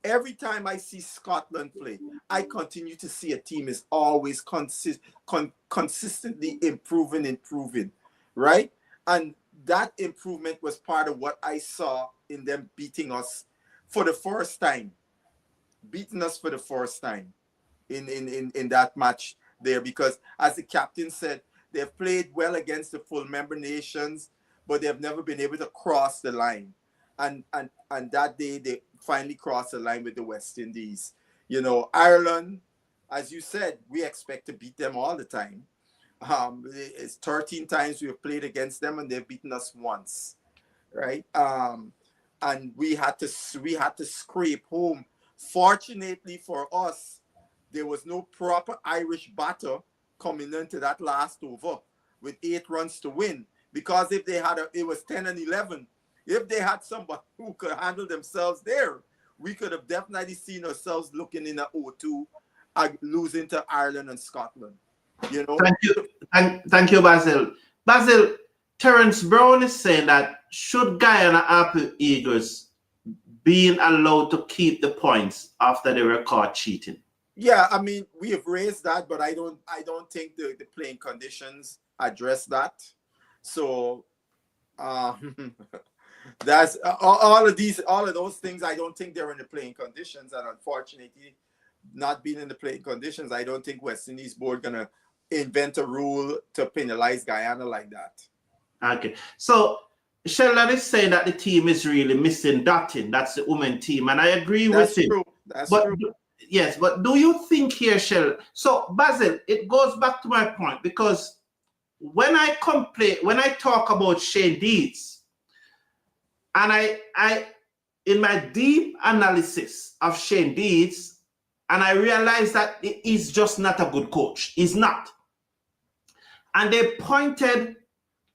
every time I see Scotland play, I continue to see a team is always consistently improving, right? And that improvement was part of what I saw in them beating us for the first time in that match there, because as the captain said, they've played well against the full member nations, but they've never been able to cross the line. And that day they finally crossed the line with the West Indies. You know, Ireland, as you said, we expect to beat them all the time. It's 13 times we have played against them and they've beaten us once, right? And we had to scrape home. Fortunately for us, there was no proper Irish batter coming into that last over with 8 runs to win. Because if they had it was 10 and 11. If they had somebody who could handle themselves there, we could have definitely seen ourselves looking in at 0-2 losing to Ireland and Scotland. You know? Thank you, Basil. Basil, Terence Brown is saying that should Guyana Harpy Eagles being allowed to keep the points after they were caught cheating? Yeah, I mean, we have raised that, but I don't think the playing conditions address that. So that's all of those things. I don't think they're in the playing conditions, and unfortunately, not being in the playing conditions, I don't think West Indies board gonna invent a rule to penalize Guyana like that. Okay, so Sheldon is saying that the team is really missing Dottin. That's the women team, and I agree with him. That's true. Yes, but do you think here, Sheldon? So Basil, it goes back to my point, because when I talk about Shane Deeds, and I in my deep analysis of Shane Deeds, and I realized that he's just not a good coach. He's not. And they pointed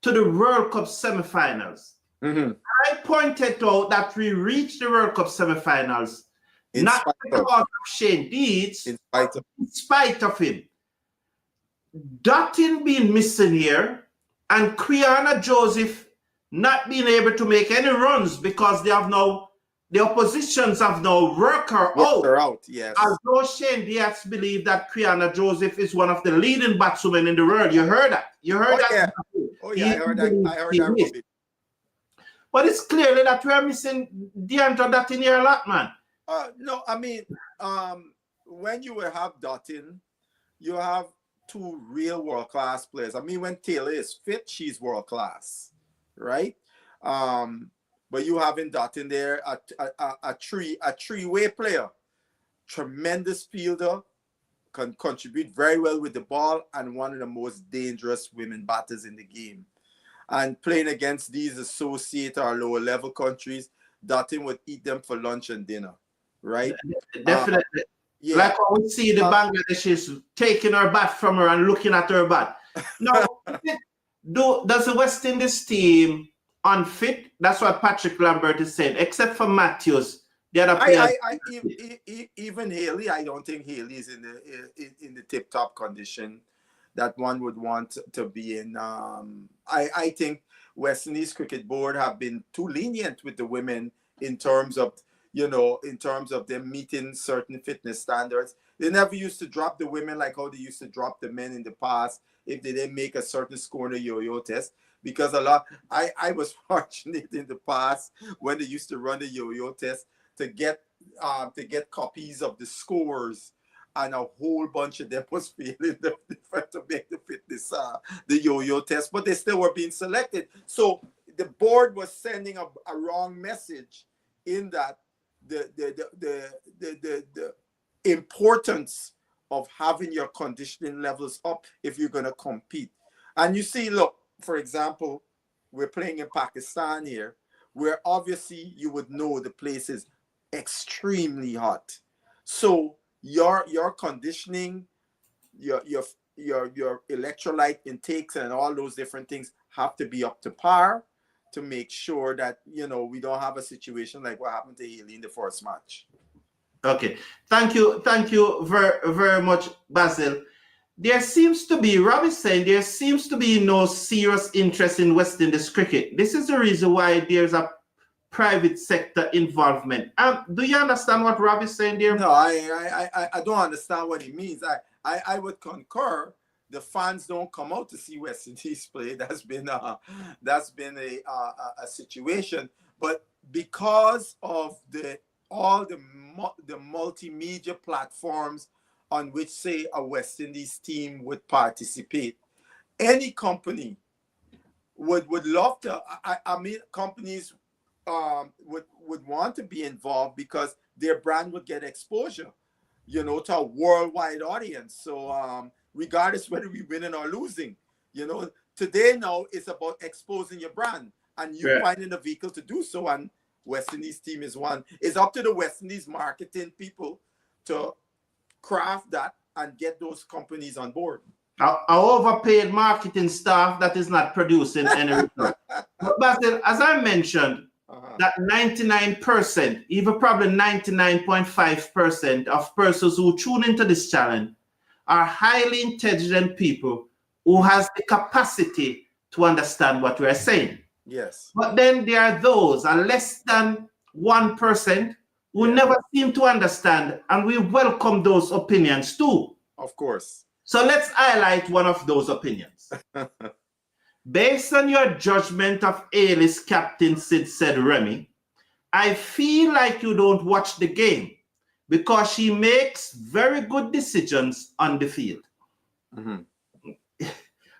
to the World Cup semifinals. Mm-hmm. I pointed out that we reached the World Cup semifinals not because of Shane Deeds, in spite of him. Dottin being missing here, and Quiana Joseph not being able to make any runs because the oppositions have now worked her out. Yes. Although Shane Diaz believed that Quiana Joseph is one of the leading batswomen in the world. You heard that. You heard that. Yeah. Oh yeah, I heard that. But it's clearly that we're missing Deandra Dottin here a lot, man. No, I mean, when you will have Dottin, you have 2 real world-class players. I mean, when Taylor is fit, she's world-class, right? But you having Dottin there, a three-way player, tremendous fielder, can contribute very well with the ball, and one of the most dangerous women batters in the game. And playing against these associate or lower level countries, Dottin would eat them for lunch and dinner, right? Definitely. Yeah. Like how we see the Bangladeshis taking her bat from her and looking at her bat. Now, does the West Indies team unfit? That's what Patrick Lambert is saying, except for Matthews. The other players. Even Haley, I don't think Haley is in the tip-top condition that one would want to be in. I think West Indies Cricket Board have been too lenient with the women in terms of them meeting certain fitness standards. They never used to drop the women like how they used to drop the men in the past if they didn't make a certain score in a yo-yo test. Because I was fortunate in the past when they used to run the yo-yo test to get copies of the scores, and a whole bunch of them was failing to make the fitness the yo-yo test, but they still were being selected. So the board was sending a wrong message in that the importance of having your conditioning levels up if you're going to compete. And you see, look, for example, we're playing in Pakistan here, where obviously you would know the place is extremely hot. So your conditioning, your electrolyte intakes and all those different things have to be up to par to make sure that, we don't have a situation like what happened to Haley in the first match. Okay. Thank you very, very much, Basil. There seems to be no serious interest in West Indies cricket. This is the reason why there's a private sector involvement. Do you understand what Rob is saying there? No, I don't understand what he means. I would concur. The fans don't come out to see West Indies play. That's been a situation. But because of all the multimedia platforms on which, say, a West Indies team would participate, any company would love to. I mean, companies would want to be involved because their brand would get exposure, to a worldwide audience. So regardless whether we winning or losing, today now it's about exposing your brand and you finding a vehicle to do so. And West Indies team is one. It's up to the West Indies marketing people to craft that and get those companies on board. Our overpaid marketing staff that is not producing any return. But as I mentioned, that 99%, even probably 99.5% of persons who tune into this challenge are highly intelligent people who has the capacity to understand what we are saying. Yes. But then there are those, less than 1%, who never seem to understand, and we welcome those opinions too. Of course. So let's highlight one of those opinions. Based on your judgment of A-list captain Sid said Remy, I feel like you don't watch the game because she makes very good decisions on the field. Mm-hmm.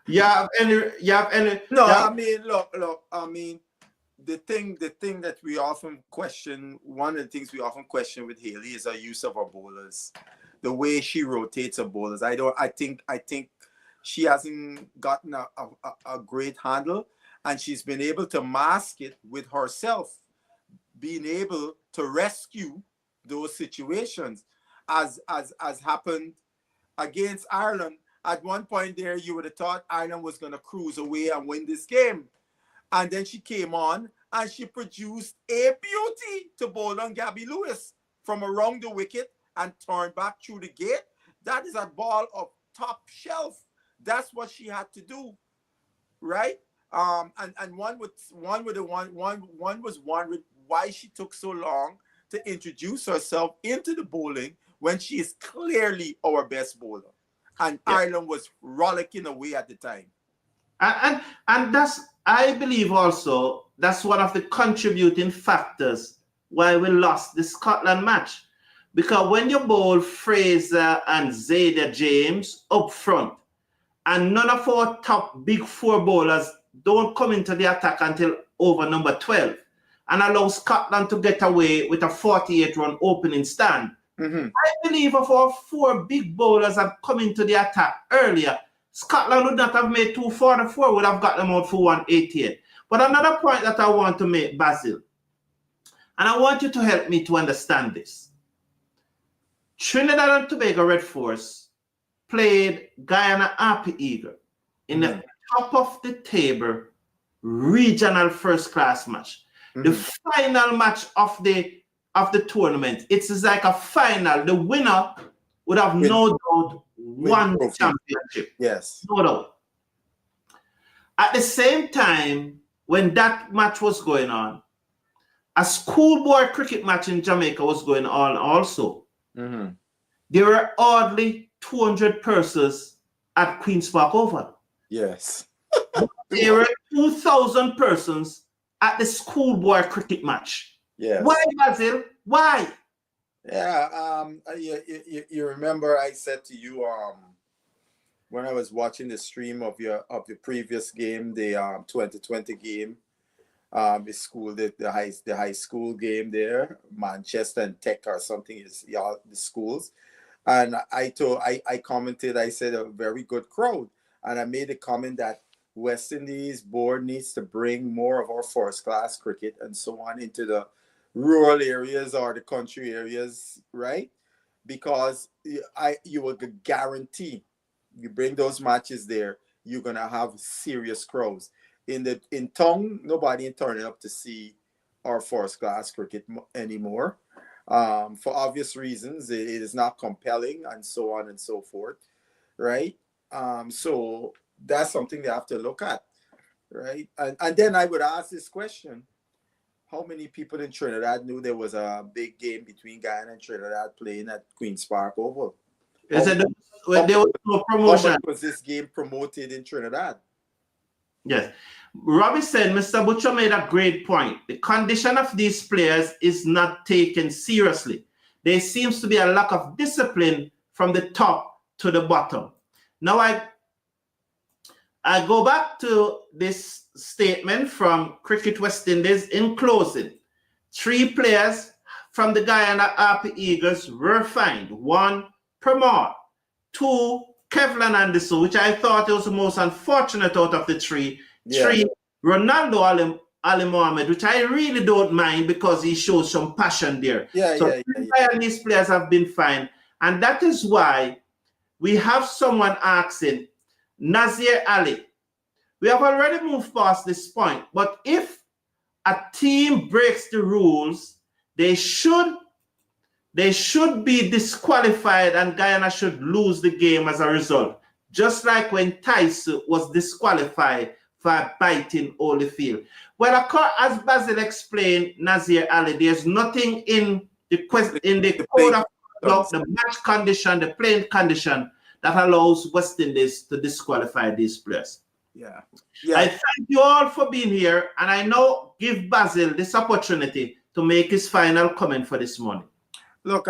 You have any? No, I mean, look. I mean, the thing that we often question, one of the things we often question with Haley is her use of her bowlers, the way she rotates her bowlers. I think she hasn't gotten a great handle, and she's been able to mask it with herself, being able to rescue those situations, as happened against Ireland. At one point there, you would have thought Ireland was going to cruise away and win this game. And then she came on and she produced a beauty to bowl on Gabby Lewis from around the wicket and turned back through the gate. That is a ball of top shelf. That's what she had to do, right? And one was wondering why she took so long to introduce herself into the bowling when she is clearly our best bowler. And Ireland was rollicking away at the time. And that's, I believe also, that's one of the contributing factors why we lost the Scotland match. Because when you bowl Fraser and Zayda James up front, and none of our top big four bowlers don't come into the attack until over number 12, and allow Scotland to get away with a 48-run opening stand. Mm-hmm. I believe if our four big bowlers had come into the attack earlier, Scotland would not have made 244, would have got them out for 188. But another point that I want to make, Basil, And I want you to help me to understand this. Trinidad and Tobago Red Force played Guyana Harpy Eagles in the top of the table regional first class match. The final match of the tournament. It's like a final. The winner would have no doubt won the championship. Yes. No doubt. At the same time, when that match was going on, a schoolboy cricket match in Jamaica was going on also. There were hardly 200 persons at Queen's Park Oval. Yes. There were 2,000 persons at the schoolboy cricket match. Yes. Why, Basil? Why? Yeah. You remember I said to you when I was watching the stream of your previous game, the 2020 game, the high school game there, Manchester and Tech or something is the schools, and I commented, I said a very good crowd, and I made a comment that West Indies board needs to bring more of our first class cricket and so on into the rural areas or the country areas, right? Because you will guarantee you bring those matches there, you're gonna have serious crowds. In town, nobody turning up to see our first class cricket anymore. For obvious reasons, it is not compelling and so on and so forth, right? So that's something they have to look at, right? And then I would ask this question: how many people in Trinidad knew there was a big game between Guyana and Trinidad playing at Queen's Park Oval? There was no promotion. How much was this game promoted in Trinidad? Yes. Robbie said, Mr. Butcher made a great point. The condition of these players is not taken seriously. There seems to be a lack of discipline from the top to the bottom. Now I go back to this statement from Cricket West Indies in closing. 3 players from the Guyana Harpy Eagles were fined. 1, Permaul. 2, Kevlon Anderson, which I thought was the most unfortunate out of the 3. Yeah. 3, Ronaldo Alimohamed, which I really don't mind because he shows some passion there. So these players have been fined. And that is why we have someone asking, Nazir Ali. We have already moved past this point, but if a team breaks the rules, they should be disqualified and Guyana should lose the game as a result. Just like when Tyson was disqualified for biting Holyfield. Well, as Basil explained, Nazir Ali, there's nothing in the code of the match condition, the playing condition that allows West Indies to disqualify these players. Yeah. I thank you all for being here, and I now give Basil this opportunity to make his final comment for this morning. Look,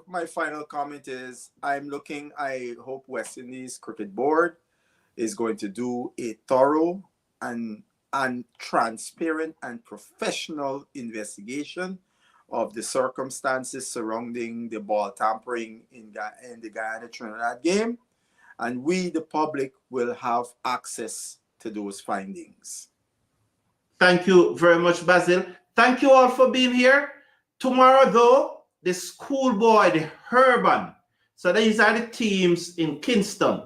my final comment is I hope West Indies Cricket Board is going to do a thorough and transparent and professional investigation of the circumstances surrounding the ball tampering in the Guyana-Trinidad game. And we, the public, will have access to those findings. Thank you very much, Basil. Thank you all for being here. Tomorrow, though, the schoolboy, the Urban. So these are the teams in Kingston.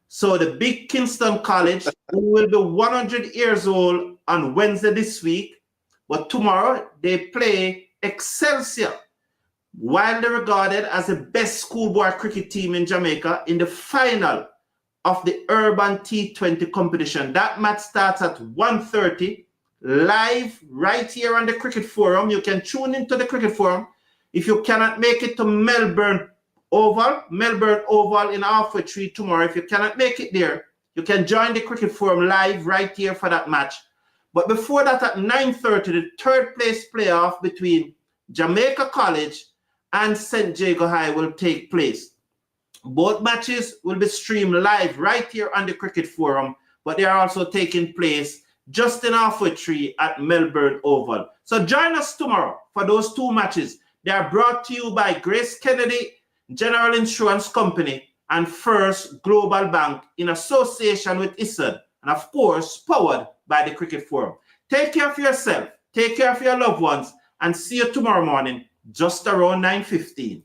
So the big Kingston College, who will be 100 years old on Wednesday this week. But tomorrow, they play Excelsior, widely regarded as the best schoolboy cricket team in Jamaica, in the final of the Urban T20 competition. That match starts at 1:30, live right here on the Cricket Forum. You can tune into the Cricket Forum. If you cannot make it to Melbourne Oval in Halfway Tree tomorrow, if you cannot make it there, you can join the Cricket Forum live right here for that match. But before that, at 9:30, the third place playoff between Jamaica College and St. Jago High will take place. Both matches will be streamed live right here on the Cricket Forum, but they are also taking place just in Halfway Tree at Melbourne Oval. So join us tomorrow for those 2 matches. They are brought to you by Grace Kennedy General Insurance Company and First Global Bank in association with ISAD, and of course, powered by the Cricket Forum. Take care of yourself, take care of your loved ones, and see you tomorrow morning, just around 9:15.